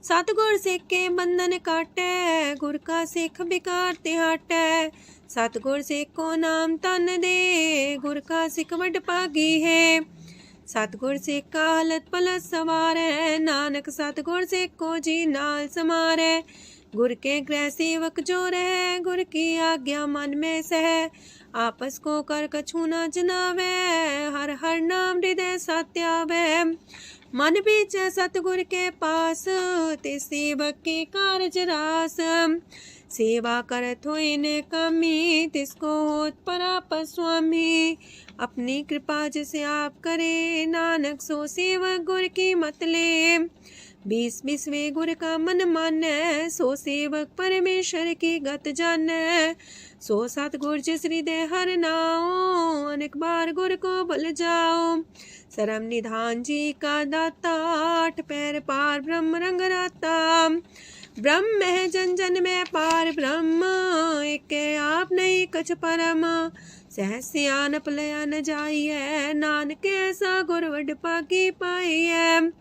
सतगुर सिख के बंधन काटै, गुर का सिख बिकार ते हटै। सतगुर सिख को नाम तन दे, गुर का सिख वड भागी है। सतगुर सिख का हलत पलत सवारै, नानक सतगुर सिख को जी नाल समारै। गुर के गृह सेवक जो रहे, गुर की आज्ञा मन में सह। आपस को कर कछु न जनावै, हर हर नाम हृदय सत्यावै। मन बीचै सतगुर के पास, ते सेवक के कारज रास। सेवा करत होए ने कामी, तिसको होत परापत स्वामी। अपनी कृपा जिसे आप करे, नानक सो सेवक गुर की मत ले। 20 गुर का मन मानै, सो सेवक परमेश्वर की गत जानै। सो सतगुर जिस हृदय हर नाओ, अनेक बार गुर को बल जाओ। सरम निधान जी का दाता, 8 पैर पार ब्रह्म रंग राता। ब्रह्म है जन जन में पार ब्रह्म, एक आप नहीं कछ परम। सहस सियानप लया न जाइए, नानक ऐसा गुर वड पागी पाइए।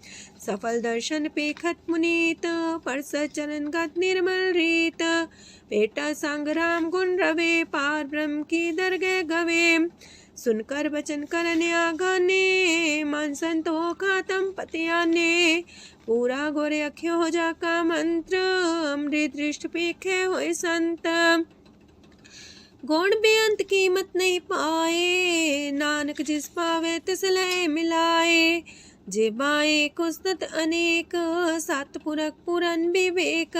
सफल दर्शन पेखत मुनीत, परसत चरण गत निर्मल रीत। बेटा संग राम गुण रवे, पार ब्रह्म की दरगह गवे। सुनकर बचन करन आगाने, मन संतोष खातम पतियाने। पूरा गोरे अख्यो हो जाका मंत्र, अमृत दृष्ट पेखे होए संत। गुण बेअंत कीमत नहीं पाए, नानक जिस पावे तिस लय मिलाए। जेबाए कुस्तत अनेक, सतपुरख पुरन विवेक।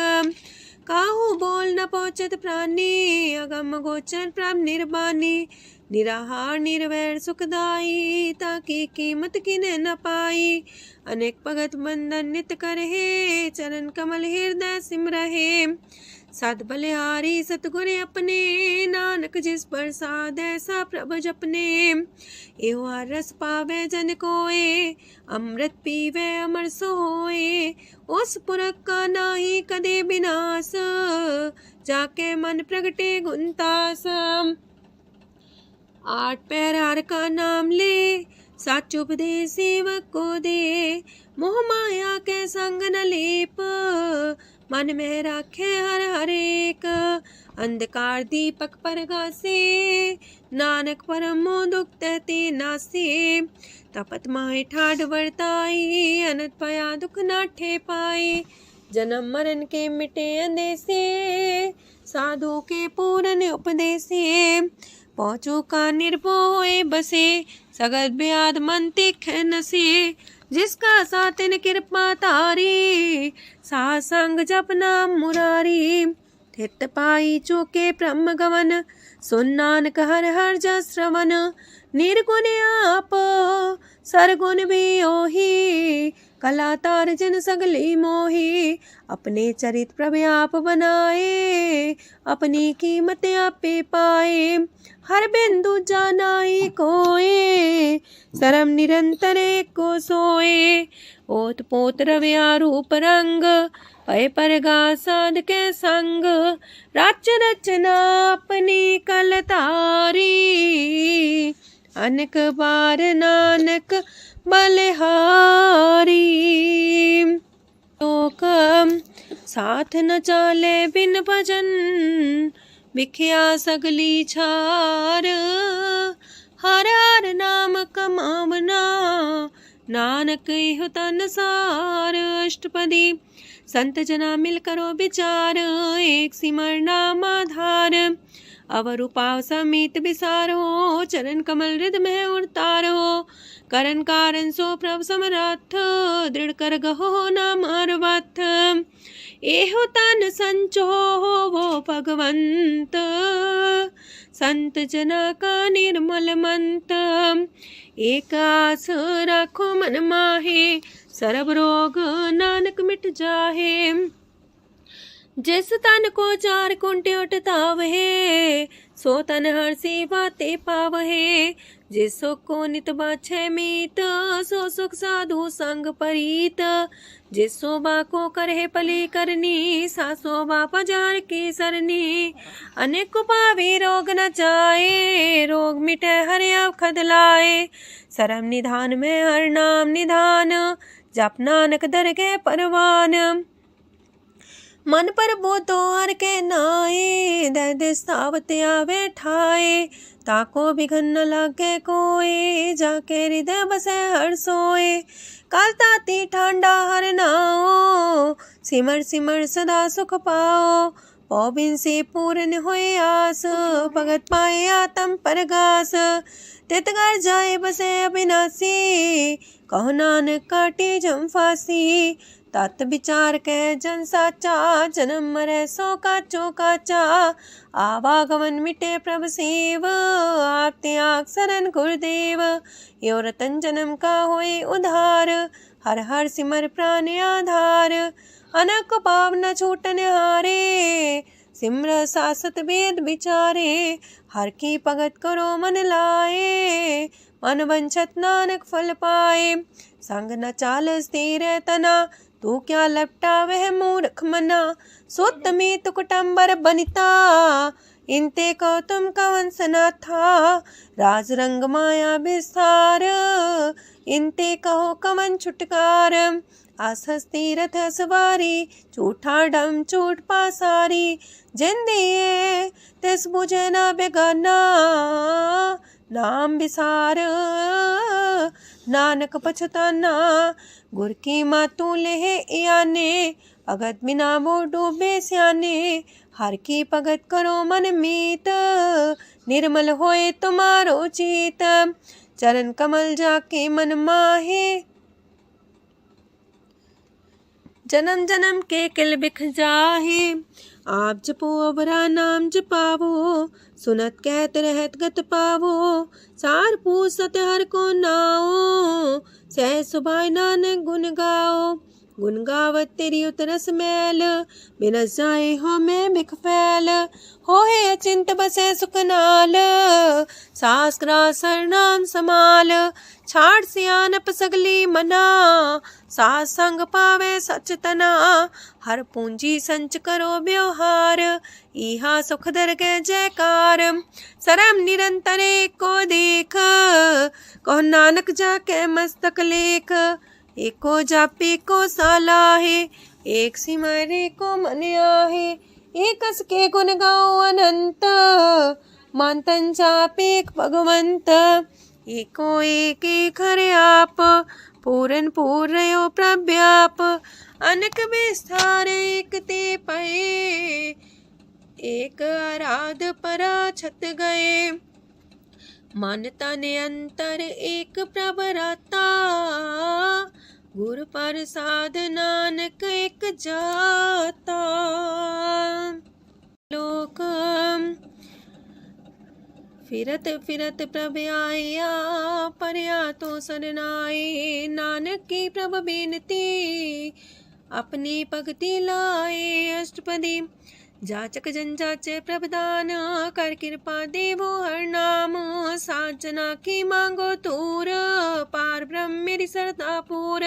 काहू बोल न पहुँचत प्राणी, अगम गोचर प्रभ निर्वाणी। निराहार निर्वैर सुखदाई, ताकि कीमत किने न पाई। अनेक भगत बंधन नित करहे, चरण कमल हृदय सिमरहे। सद बलिहारी सतगुर अपने, नानक जिस प्रसाद ऐसा प्रभ जपने। एहो हर रस पावे जन कोय, अमृत पीवे अमर सोए। उस पुरख का नाही कदे विनाश, जाके मन प्रगटे गुणतास। 8 पैर हर का नाम ले, सच उपदेश सेवक को दे। मोह माया के संग न लेप, मन में राखे हर हर एक। अंधकार दीपक परगासे, नानक परम मोह दुख तहते नासे। तपत माहे ठाढ़ वर्ताई, अनंत पया दुख नाठे पाए। जन्म मरण के मिटे अंदेसे, साधु के पूरन उपदेसे। पहुँचो का निर्भय बसे, सगत ब्याद मन तिख नसे। जिसका सातिन कृपा तारी, साथ संग जप नाम मुरारी। थित पाई चूके ब्रह्म गवन, सुन नानक हर हर जस श्रवण। निर्गुण आप सरगुण भी ओही, कला तार जिन सगली मोही। अपने चरित प्रभु आप बनाए, अपनी कीमत आपे पाए। हर बिंदु जानाई कोए, सरम निरंतर को सोए। ओत पोत रव्या रूप रंग, पय परगा साध के संग। रच रचना अपनी कलतारी, अनेक बार नानक बलिहारी। लोक साथ न चाले बिन भजन, बिखिया सगली छार। हर हर नाम कमावना, नानक इह तन सार। अष्टपदी संत जना मिल करो विचार, एक सिमर नाम आधार। अवर उपाव समीत विसारो, चरण कमल हृद में उतारो। करन कारण सो प्रभ समरथ, दृढ़ कर गहो नाम अर्वथ। एहो तन संचो वो भगवंत, संत जना का निर्मल मंत। एक आस राखो मन माहे, सरब रोग नानक मिट जाहे। जिस तन को 4 कुंटे उठतावहे, सो तन हर सेवा ते पावहे। जिस सुख को नित बाछे मीत, सो सुख साधु संग परीत। जिस शोभा को करहे पली करनी, सा शोभा पजार की सरनी। अनेक पावी रोग न जाए, रोग मिटे हर अवखद लाए। सरम निधान में हर नाम निधान, जप नानक दरगह परवान। मन पर बोधो हर के नाए, दह दिस सावत आवे ठाए। ताको बिघन न लागे कोए, जाके हृदय बसे हर सोए। काल ताती ठांडा हर नाओ, सिमर सिमर सदा सुख पाओ। पौबिन से पूर्ण होए आस, भगत पाए आत्म परगास। तित घर जाए बसे अविनाशी, कहो नानक काटे जम फांसी। तत् विचार के जन साचा, जन्म मरै सो काचो काचा। आवागमन मिटे प्रभ सेव, आप त्याग शरण गुरुदेव। यो रतन जन्म का होए उधार, हर हर सिमर प्राण आधार। अनक पाव न छूटन हारे, सिमर सासत वेद विचारे। हर की भगत करो मन लाए, मन वंछत नानक फल पाए। संग न चाल स्थिर तना, तू क्या लपटा वह मूर्ख मना। सोत में तु कुटुम्बर बनिता, इनते को तुम कवन सना था। राज रंग माया विस्तार, इनते कहो कवन छुटकार। आस हस्ती रथ सवारी, झूठा डम झूठ पासारी। जिन दिए तिस बुझे न बेगाना, नाम विसार नानक पछताना। गुर की मातू लेह याने, भगत बिना वो डूबे स्याने। हर की भगत करो मन मीत, निर्मल होए तुम्हारो चित। चरण कमल जाके मन माहे, जन्म जन्म के किल बिख जाहे। आप जपो अवरा नाम जपावो, सुनत कहत रहत गत पावो। सार पूछ सत हर को नाओ, सह सुभाय नानक गुन गाओ। गुन गावत तेरी उतरस मैल, बिनस जाए हो मैं बिख फैल। होए अचिंत बसे सुखनाल, सास ग्रास नाम समाल। छाड़ सियानप सगली मना, सास संग पावे सच तना। हर पूंजी संच करो व्यवहार, इहा सुख दर के जयकार। सरम निरंतर को देख, कहो नानक जाके मस्तक लेख। एको जापे को साला है, एक सिमरे को मन आहे। एक कस के गुण गाओ अनंत, मानतन जापे भगवंत। एको एक एक हरे आप, पूरन पूर्णयो प्रव्याप। अनक विस्तार एक ते पए, एक आराध परा छत गए। मन तन अंतर एक प्रभ राता, गुर प्रसाद नानक एक जाता। लोक फिरत फिरत प्रभ आया, परया तो सरनाए। नानक की प्रभ बेनती, अपनी भगति लाए। अष्टपदी जाचक जन जाचे प्रभदान, कर कृपा देवो हर नाम। सात जना की मांगो तूर, पार ब्रह्म मेरी सरदा पूर।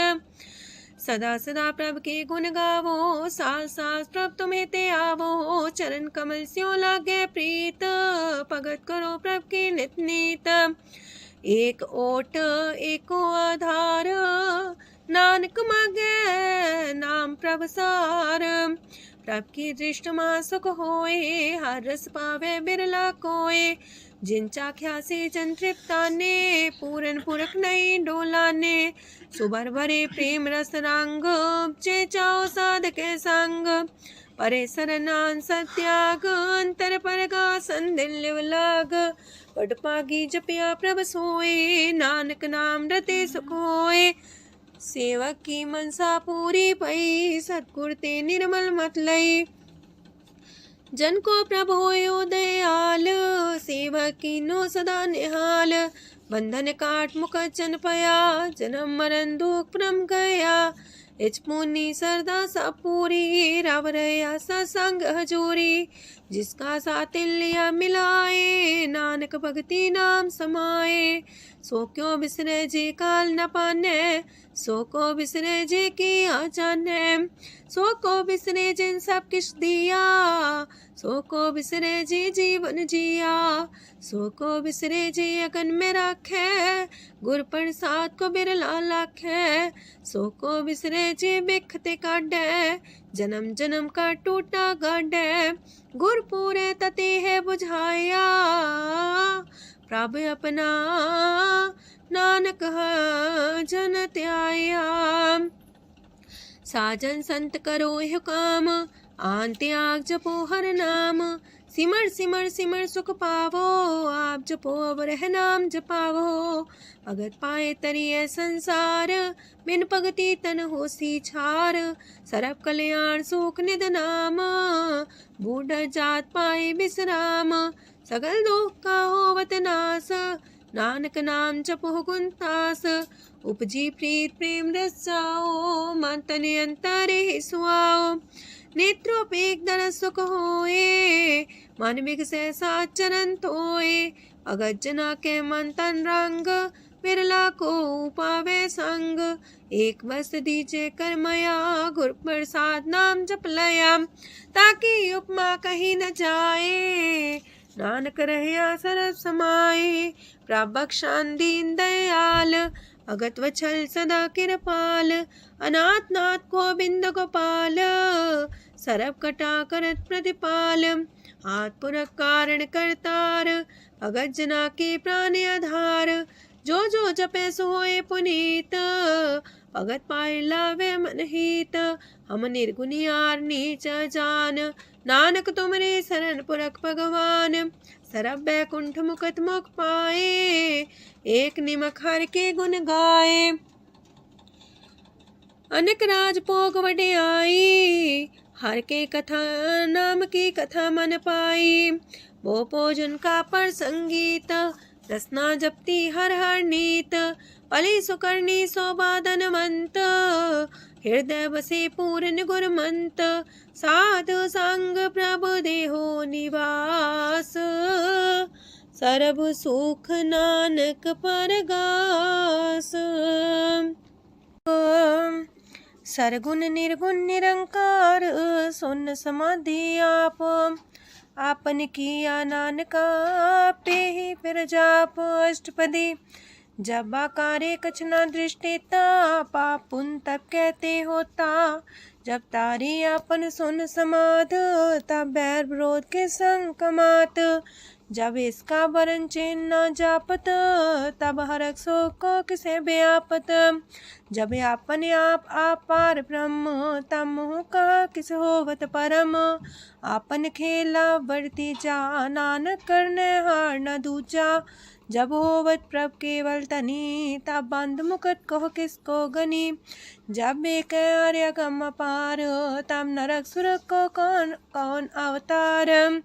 सदा सदा प्रभ के गुण गावो, सास सास प्रभ तुम्हें ते आवो। चरण कमल स्यों लागे प्रीत, भगत करो प्रभ के नित नीत। एक ओट एको आधार, नानक मांगे नाम प्रभ सार। प्रभ की दृष्ट मां सुख होए, हर रस पावे बिरला कोय। जिन चाख्या से जन तृप्ताने, पूरन पुरख नहीं डोलाने। सुबर भरे प्रेम रस रंग, जे चाओ साध के संग। परे सरनान सत्याग, अंतर परगा संदिल लाग। पट पागी जपिया प्रभ सोए, नानक नाम रते सुख होए। सेवक की मनसा पूरी पई, सतगुर ते निर्मल मत लई। जन को प्रभु होयो दयाल, सेवक की नो सदा निहाल। बंधन काट मुकचन पया, जन्म मरण दुख परम गया। इच पुनि सरदा सा पूरी, रव रया सत्संग हजूरी। जिसका सातिल्य मिलाए, नानक भगति नाम समाए। सो क्यों बिसरे जे काल न पाने, सो को बिसरे जे की आचाने। सो को बिसरे जिन सब किछ दिया, सो को बिसरे जे जीवन जिया। सो को बिसरे जे अगन में राखे, गुर प्रसाद को बिरला लाखे। सो को बिसरे जे बिखते काढे, जन्म जन्म का टूटा गड्ढे गुरपुरे तते है बुझाया। प्रभु अपना नानक जन त्याया। साजन संत करो यह काम आन त्याग जपो हर नाम। सिमर सिमर सिमर सुख पावो आप जपो अब रह नाम जपावो। भगत पाए तरिए संसार बिन भगति तन होसी छार। सरब कल्याण सुख निध नाम बूढ़ जात पाए विश्राम। सगल दुख का होवत नाश नानक नाम जपो गुणतास। उपजी प्रीत प्रेम रस जाओ मन तन अंतरे सुआओ। नेत्रोपेक दरस सुख होए मन बिगसे सात चरण तोए। अगत जना के मन तन रंग बिरला को पावे संग। एक बस दीजे कर मया गुर प्रसाद नाम जप लया। ताकि उपमा कहीं न जाए नानक रहे सरब समाए। प्रभक्षान दीन दयाल अगत वछल सदा कृपाल। अनाथ नाथ गोविंद गोपाल सरब कटा करत प्रतिपाल। हाथ पुरख कारण करतार भगत जना के प्राण आधार। जो जो जपे सो होए पुनीत भगत पाए लावे मन हित। हम निर्गुनियार नीच जान नानक तुमरे शरण पुरख भगवान। सरब बैकुंठ मुकत मुख पाए एक निमक हर के गुण गाए। अनेक राज भोग वड्याई हर के कथा नाम की कथा मन पाई। वो भोजन का पर संगीत रसना जपती हर हर नीत। पली सुकर्णी सौबाधनवंत हृदय बसे पूर्ण गुरमंत। साधु संग प्रभु देहो निवास सरब सुख नानक परगास। सरगुण निर्गुण निरंकार सुन समाधि आप। आपन किया नानका पे ही फिर जाप अष्टपदी। जब आकारे कछना दृष्टिता पाप पुन तब कहते होता। जब तारी आपन सुन समाध तब बैर विरोध के संग कमात। जब इसका वरण चिन्ह न जापत तब हरक सो को किसे व्यापत। जब आपने आप पार ब्रह्म तब मोह का किस होवत परम। आपन खेला बढ़ती जा नानक करने हार न दूजा। जब होवत प्रभ केवल तनी तब बंद मुकट कहो किसको गनी। जब एक आर्य गम पार तब नरक सुरक को कौन कौन अवतार।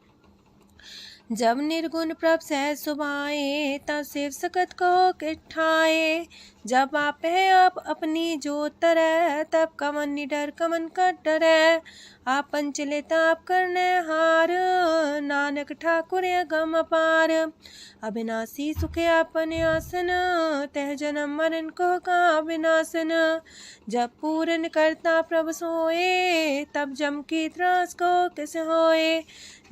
जब निर्गुण प्रभ सहज सुभाए तब शिव सकत को किठाए। जब आप है आप अपनी जो तरह तब कमन निडर कमन का डरे। आपन चले ताप करने हार नानक ठाकुर गम अपार। अविनाशी सुख आपन आसन तह जन्म मरण को का विनाशन। जब पूरन करता प्रभु सोए तब जम की त्रास को किस होए।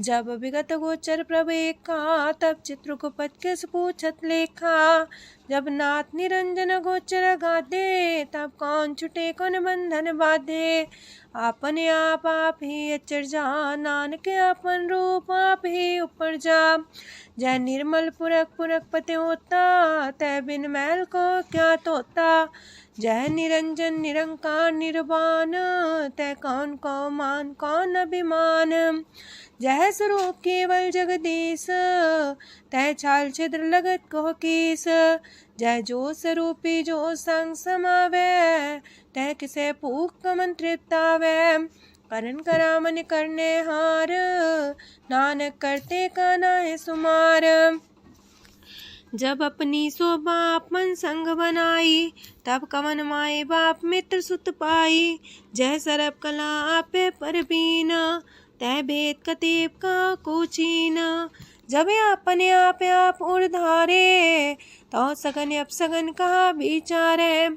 जब विगत गोचर प्रभु एका तब चित्रगुप्त किस पूछत लेखा। जब नाथ निरंजन गोचर गादे तब कौन छुटे कौन बंधन बाधे। आपने आप ही अचर जा नानक आपन रूप आप ही ऊपर जा। जय निर्मल पुरख पुरख पते होता तय बिन मैल को क्या तोता। जय निरंजन निरंकार निर्वाण तय कौन को मान कौन अभिमान। जय स्वरूप केवल जगदीश तय छाल छिद्र लगत को कीस। जय जो स्वरूपी जो संग समावे तय किसे पूक कमन तृप्तावे। करण करामन करने हार नानक करते का नाय सुमार। जब अपनी शोभा अपन संग बनाई तब कवन माए बाप मित्र सुत पाई। जय सरब कला आपे परबीन तय भेद कतीब का कोचीन। जब अपने आप उड़धारे तो सगन अपसगन कहा विचारे।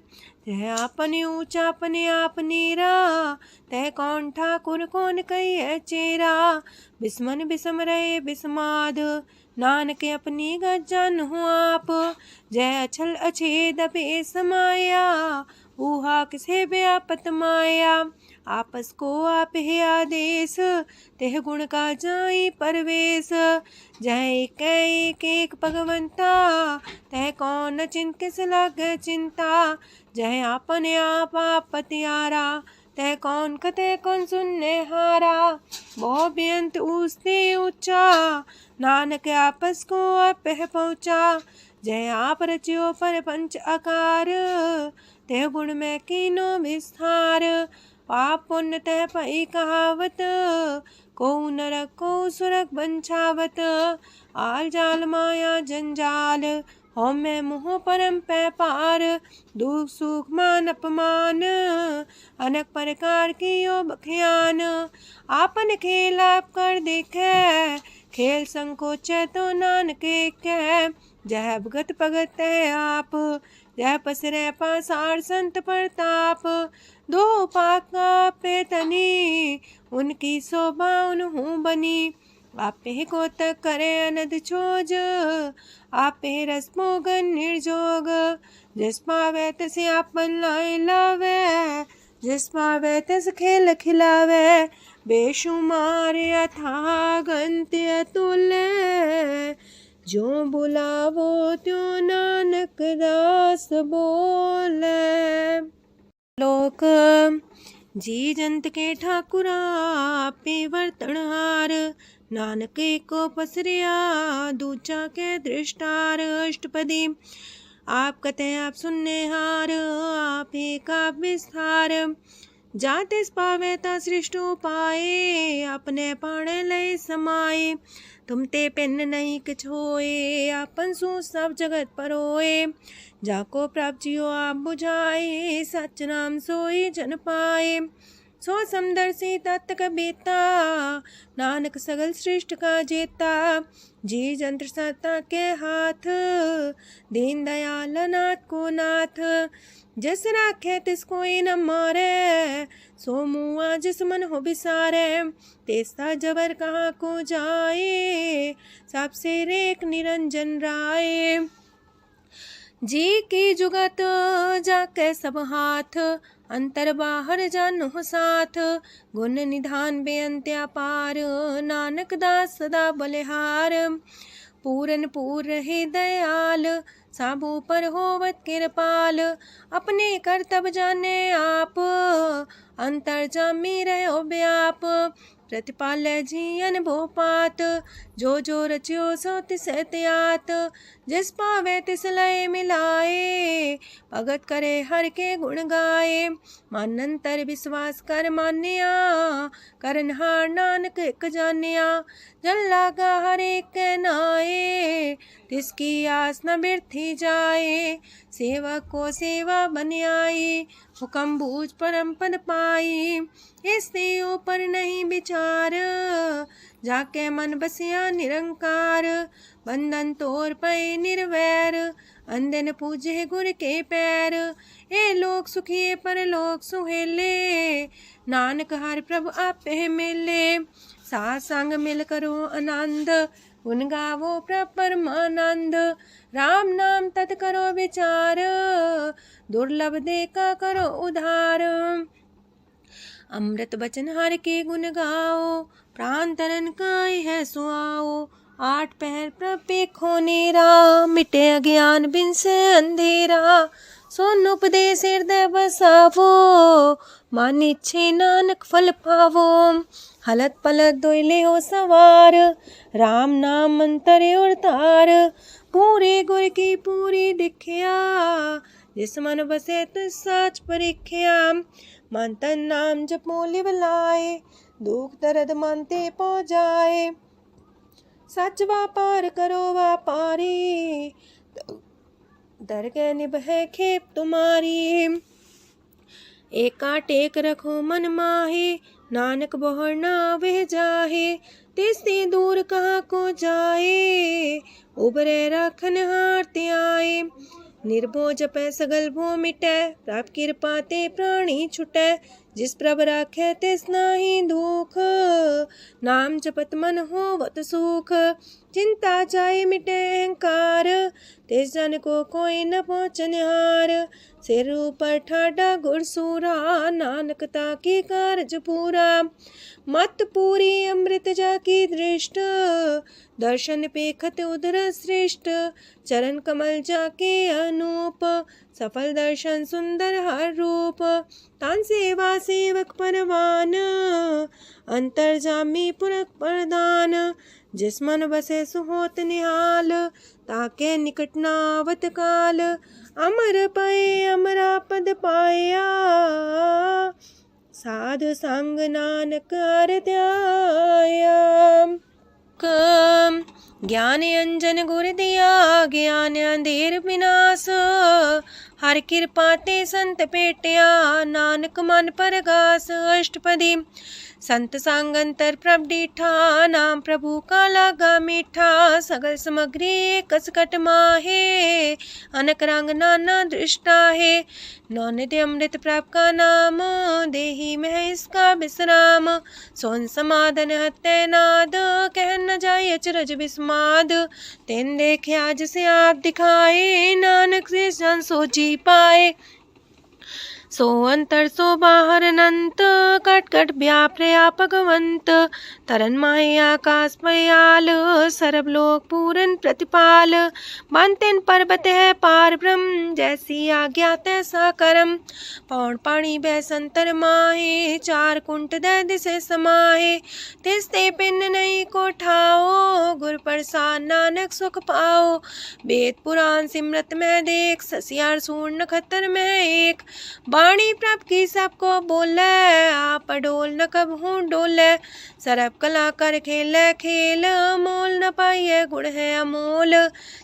तय अपने ऊंचा अपने आप नीरा तय कौन ठाकुर कौन कही चेरा। बिस्मन बिसम रहे बिस्माद नानक अपनी गजन हो आप। जय अछल अछेद पे समाया ऊहा किसे व्यापत माया। आपस को आप है आदेश, तेह गुण का जाई परवेश। जह एक एक भगवंता, तह कौन चिंत किस लागे चिंता। जह आपने आप पतियारा, तह कौन कते कौन सुनने हारा। बहु बेअंत ऊसते ऊंचा, नानक आपस को आप पहुँचा। जय आप रचियो पर पंच आकार, तह गुण में कीनो विस्तार। पाप पुण्य तह पई कहावत, को नरक को सुरक बंछावत। आल जाल माया जंजाल, हो मैं मुँह परम पै पार। दुख सुख मान अपमान, अनेक प्रकार की यो बखियान। आपन खेल आप कर देखे, खेल संकोच तो नानक कह। जह भगत भगत है आप, जह पसरे पासार संत प्रताप। दो पाका पेतनी, उनकी शोभा उन्हू बनी। आपे को तक करे अनद छोज, आपे रस मोगन निर्जोग। जिस पावे तिस आपन लाई लावे, जिस पावे तिस खेल खिलावे। बेशुमार अथाह गंत अतुल्य, जो बुलावो त्यों नानक दास बोले। लोक जी जंत के ठाकुरा, आपे वर्तनहार। नानक को पसरिया, दूजा के दृष्टार। अष्टपदी आप कते आप सुनने हार, आप का विस्तार। जाते पावे ता सृष्टो पाए, अपने पाणे लय समाए। तुम ते पिन नहीं किछ होए, आपन सु सब जगत परोए। जाको प्राप्त जियो आप बुझाए, सच नाम सोई जन पाए। सो समदर्शी तत्क बेता, नानक सगल सृष्ट का जेता। जी जंत्र सत्ता के हाथ, दीन दयाल नाथ को नाथ। जिस राखे तिस कोई न मारे, सो मुआ जिस मन हो बिसारे। तेसा जबर कहाँ को जाए, सबसे रेख निरंजन राय। जी की जुगत जाके सब हाथ, अंतर बाहर जानो साथ। गुण निधान बेअंत्या पार, नानक दास सदा बलिहार। पूरन पूर रहे दयाल, साबू पर होवत कृपाल। अपने कर्तव्य जाने आप, अंतर जामी रहो व्याप। प्रतिपाल जी अनभो पात, जो रचियो सो तिस त्यात। जिस पावे तिस लय मिलाए, भगत करे हर के गुण गाए। मानंतर विश्वास कर मान्या, करनहार नानक एक जान्या। जन लागा हर एक नाए, तिसकी आस न बिरथी जाए। सेवक को सेवा बन आई, हुक्म बूझ परम पद पाई। इससे ऊपर नहीं विचार, जाके मन बसिया निरंकार। बंधन तोड़ पे निर्वैर, अंधन पूजे गुर के पैर। ए लोक सुखिए पर लोक सुहेले, नानक हर प्रभु आपे मिले। साथ संग मिल करो आनंद, गुण गावो प्रभु परमानंद। राम नाम तत् करो विचार, दुर्लभ देखा करो उधार। अमृत बचन हर के गुण गाओ, प्राण तरन काय है सुआओ। आठ पहर प्रभ पेखो नेरा, मिटे अज्ञान बिन से अंधेरा। सोन उपदेश हृदय बसावो, मान इच्छे नानक फल पावो। हलत पलत दोइले हो सवार, राम नाम मंत्र उड़तार। पूरे गुर की पूरी दिखिया, जिस मन बसे तिस साच परिख्या। मन तन नाम जपो लिव लाए, दुख दर्द मानते पो जाए। सच व्यापार करो व्यापारी, दरगह निभे खेप तुम्हारी। एका टेक रखो मन माहे, नानक बहुर ना वह जाहे। तिससे दूर कहाँ को जाए, उबरे राखन हार त्याए। निर्भो जपै सगल भो मिटै, प्रभ कृपा ते प्राणी छुटै। जिस प्रभ राखे तिस नाही दुख, नाम जपत मन होवत सुख। चिंता जाए मिटे अहंकार, तिस जन को कोई न पहुँचनिहार। सिर ऊपर ठाडा गुरसूरा, नानक ताकी कारज पूरा। मत पूरी अमृत जाकी दृष्ट, दर्शन पेखत उदर श्रेष्ठ। चरण कमल जाके अनूप, सफल दर्शन सुंदर हर रूप। तान सेवा सेवक परवान, अंतर जामी पुरख प्रधान। जिस मन बसे सुहोत निहाल, ताके निकट नावत काल। अमर पाए अमरा पद पाया, साध संग नानक हर ध्याया। ज्ञान अंजन गुर दिया, ज्ञान अंधेर विनाश। हर कृपा ते संत पेटिया, नानक मन परगास। अष्टपदी संत संग अंतर प्रभ डीठा, नाम प्रभु का लागा मीठा। सगल सामग्री कसकट माहे, अनक रंग नाना दृष्टा है। नौनिधि अमृत प्रभ का नाम, देही में इसका विश्राम। सोन समाधन हत्ते नाद, कह न जाय अचरज विस्माद। तेन देखे आज से आप दिखाए, नानक से जन सो जी पाए। सो अंतर सो बाहर अनंत, कट कट व्याप रया भगवंत। तरन माहे आकाश पयाल, सरब लोक पूरन प्रतिपाल। बनतेन पर्वत है पार ब्रह्म, जैसी आज्ञा तैसा करम। पौन पाणी बह संतर माहे, चार कुंट दह दिसे समाहे। तिसते पिन नहीं को ठाओ, गुर प्रसाद नानक सुख पाओ। वेद पुराण सिमरत में देख, ससियार सूर नखतर में एक। वाणी प्रभ की सबको बोले, आप डोल न कब हूँ डोले। सरब कला कर खेले खेल, मोल न पाइए गुण है अमोल।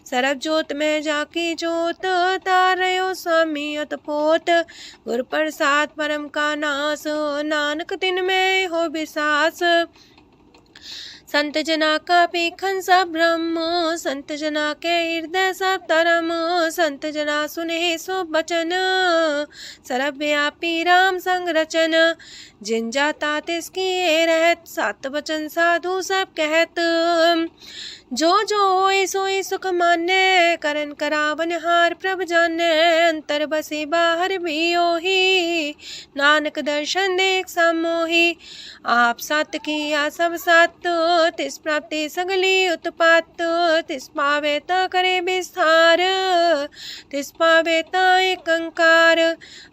सरब जोत में जाकी जोत, तारयो स्वामी अतपोत। गुर प्रसाद परम का नास, नानक तिन में हो विसास। संत जना का पेखन सब ब्रह्म, संत जना के हृदय सब धर्म। संत जना सुने सो बचन, सर्वव्यापी राम संग रचन। जिन जाता तिसकी रहत, सात वचन साधु सब कहत। जो जो होए सोए सुख माने, करन करावन हार प्रभ जाने। अंतर बसे बाहर भी ओही, नानक दर्शन देख समोही। आप सत किया सब सत, तिस प्राप्ति सगली उत्पात। तिस पावे ता करे विस्तार, तिस पावे ता एक अंकार।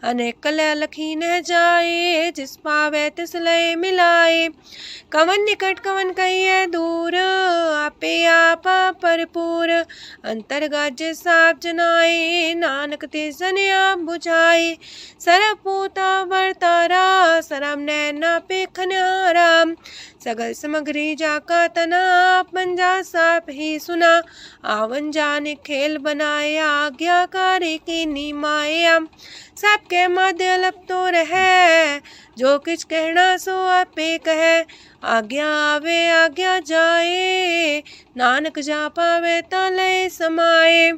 अनेक कलय लखी न जाए, जिस पावे तिस लय मिलाए। कवन निकट कवन कहिए दूर, आपे आपा भरपूर। अंतर्गत साप जनाए, नानक तिस जन आप बुझाए। सरब पूता वर्तारा, सरब नैना पेखन्यारा। सगल सामग्री जाका तना, आप मंजा साप ही सुना। आवन जाने खेल बनाया, आज्ञाकारी की नीमाया। सबके मध्य लप तो रहे, जो किछ कहना सो आपे कहे। आज्ञा आवे आज्ञा जाए, नानक जा पावे ता लय समाए।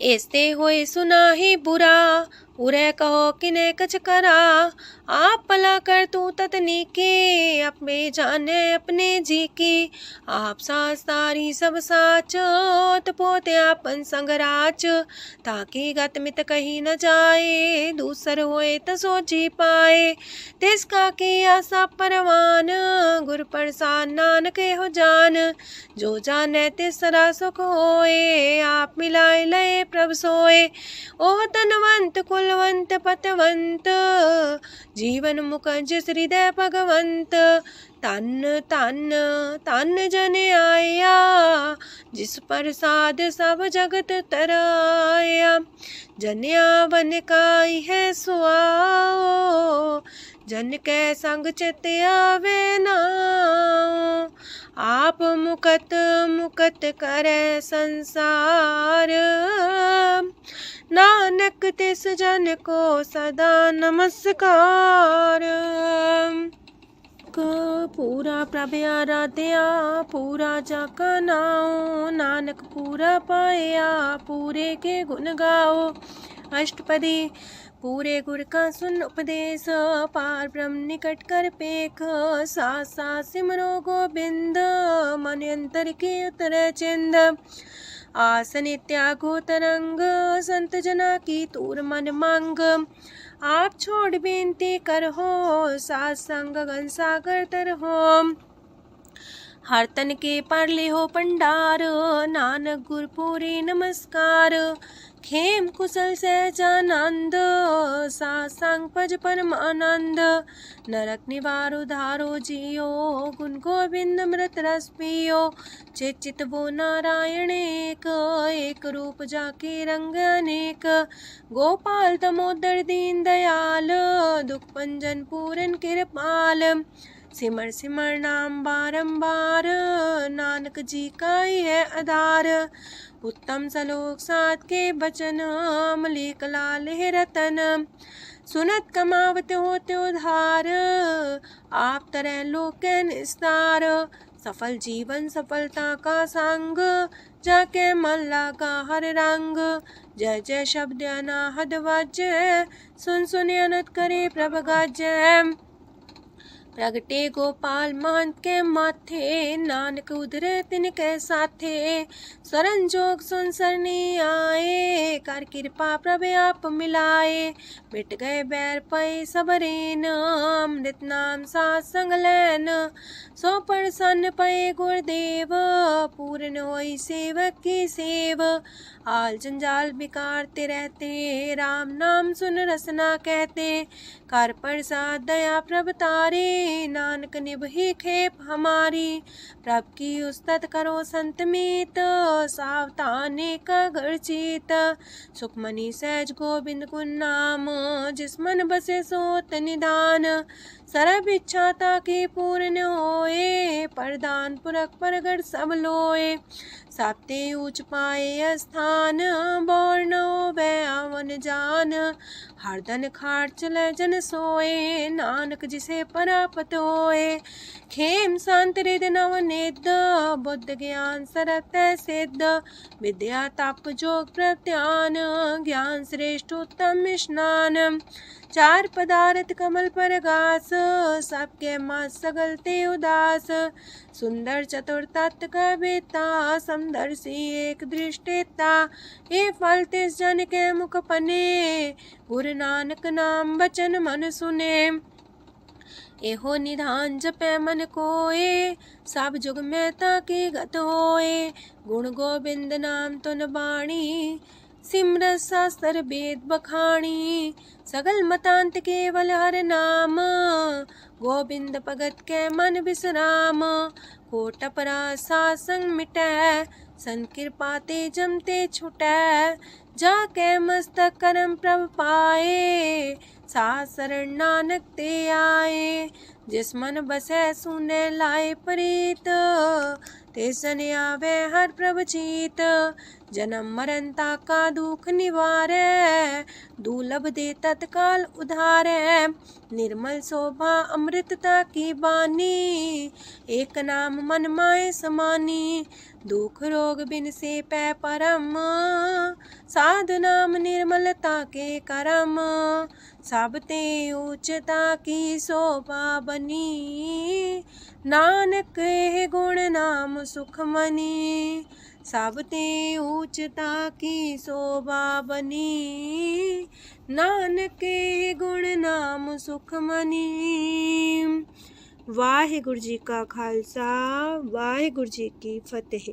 ऐसते होए सुना ही बुरा, उरे कहो किने कछ करा। आप भला कर तू ततनी के, अपने जाने अपने जी की। आप सास तारी सब साच, पोते आपन संगराच। ताकि गत मित कही न जाए, दूसर होए त सो जी पाए। तिसका किया सब परवान, गुर प्रसाद नानक हो जान। जो जाने तिसरा सुख होए, आप मिलाए लय प्रभ सोए। ओह तनवंत कुलवंत पतवंत, जीवन मुकज हृदय भगवंत। तन तन तन जन आया, जिस प्रसाद सब जगत तराया। जन्या बन काई है सुआओ, जन के संग चित आवे नाओ। आप मुकत मुकत करे संसार, नानक तिस जन को सदा नमस्कार। पूरा प्रभ आराध्या, पूरा जाका नाओ। नानक पूरा पाया, पूरे के गुण गाओ। अष्टपदी पूरे गुर का सुन उपदेश, पार ब्रह्म निकट कर पेख। साथ साथ सिमरो गोबिंद, मन अंतर की उतरे चिंद। आसन त्यागो तरंग, संत जना की तूर मन मांग। आप छोड़ बेनती कर हो, सात संग गगन सागर तर हो। हर तन के परले हो पंडार, नानक गुरपुरी नमस्कार। खेम कुशल सहजानंद, सासंग पज परमानंद। नरक निवार उधारो जियो, गुण गोविंद मृत रस पियो। चित वो नारायण एक, एक रूप जाके रंग अनेक। गोपाल दामोदर दीन दयाल, दुख भंजन पूरन कृपाल। सिमर सिमर नाम बारंबार, नानक जी का ही है आधार। उत्तम सलोक साध के बचन, अमलीक लाल है रतन। सुनत कमावत होते उधार, आप तरह लोक निस्तार। सफल जीवन सफलता का संग, जाके मन लागा हर रंग। जय जय शब्द अनाहद वाजय, सुन सुन अनत करे प्रभ गाजय। प्रगटे गोपाल महंत के माथे, नानक उधरे तिनके साथे। शरण जोग सुन सरनी आए, कर कृपा प्रभ आप मिलाए। मिट गए बैर पै सबरेन, अमृत नाम साथ संग लैन। सो प्रसन्न पै गुरुदेव, पूर्ण होई सेवक की सेव। आल जंजाल बिकारते रहते, राम नाम सुन रसना कहते। कर प्रसाद दया प्रभ तारे, नानक निभही खेप हमारी। प्रभ की उस्तत करो संत मीत, सावधाने का घर चीत। सुखमणि सहज गोविंद गुण नाम, जिस मन बसे सोत निधान। सर्व इच्छा ताकी पूर्ण होए, प्रदान पुरख परगट सब लोए। साप्ते ऊंच पाए स्थान, बोर न होवे आवन जान। हरदन खाट चले जन सोए, नानक जिसे परापत होए। खेम शांत हृदय नवनिध, बुद्ध ज्ञान सरत सिद्ध। विद्या तप जोग प्रत्यान, ज्ञान श्रेष्ठ उत्तम स्नान। चार पदार्थ कमल पर घास, सबके मास सगलते उदास। सुंदर चतुर तत्व का बेता, समदर्शी एक दृष्टिता। ये फल तिस जन के मुख पने, गुरु नानक नाम बचन मन सुने। एहो निधान जपै मन कोए, सब जुग में ताकी गत होए। गुण गोविंद नाम तुन बाणी, सिमरत शास्त्र वेद बखाणी। सगल मतांत केवल हर नाम, गोविंद भगत के मन विश्राम। कोट अपराध सात संग मिटै, संत कृपा ते जमते छुटै। जाके मस्तक करम प्रभ पाए, साथ शरण नानक ते आए। जिस मन बसै सुने लाए प्रीत, तिस जन आवे हर प्रभ चीत। जन्म मरण ताका दुख निवारै, दुर्लभ दे तत्काल उधारै। निर्मल शोभा अमृतता की बानी, एक नाम मन माए समानी। दुख रोग बिन से पै परम, साधु नाम निर्मलता के करम। सब ते ऊंचता की शोभा बनी, नानक है गुण नाम सुखमनी। सब ते ऊंचता की शोभा बनी, नानक है गुण नाम सुखमनी। वाहिगुरु जी का खालसा, वाहिगुरु जी की फतेह।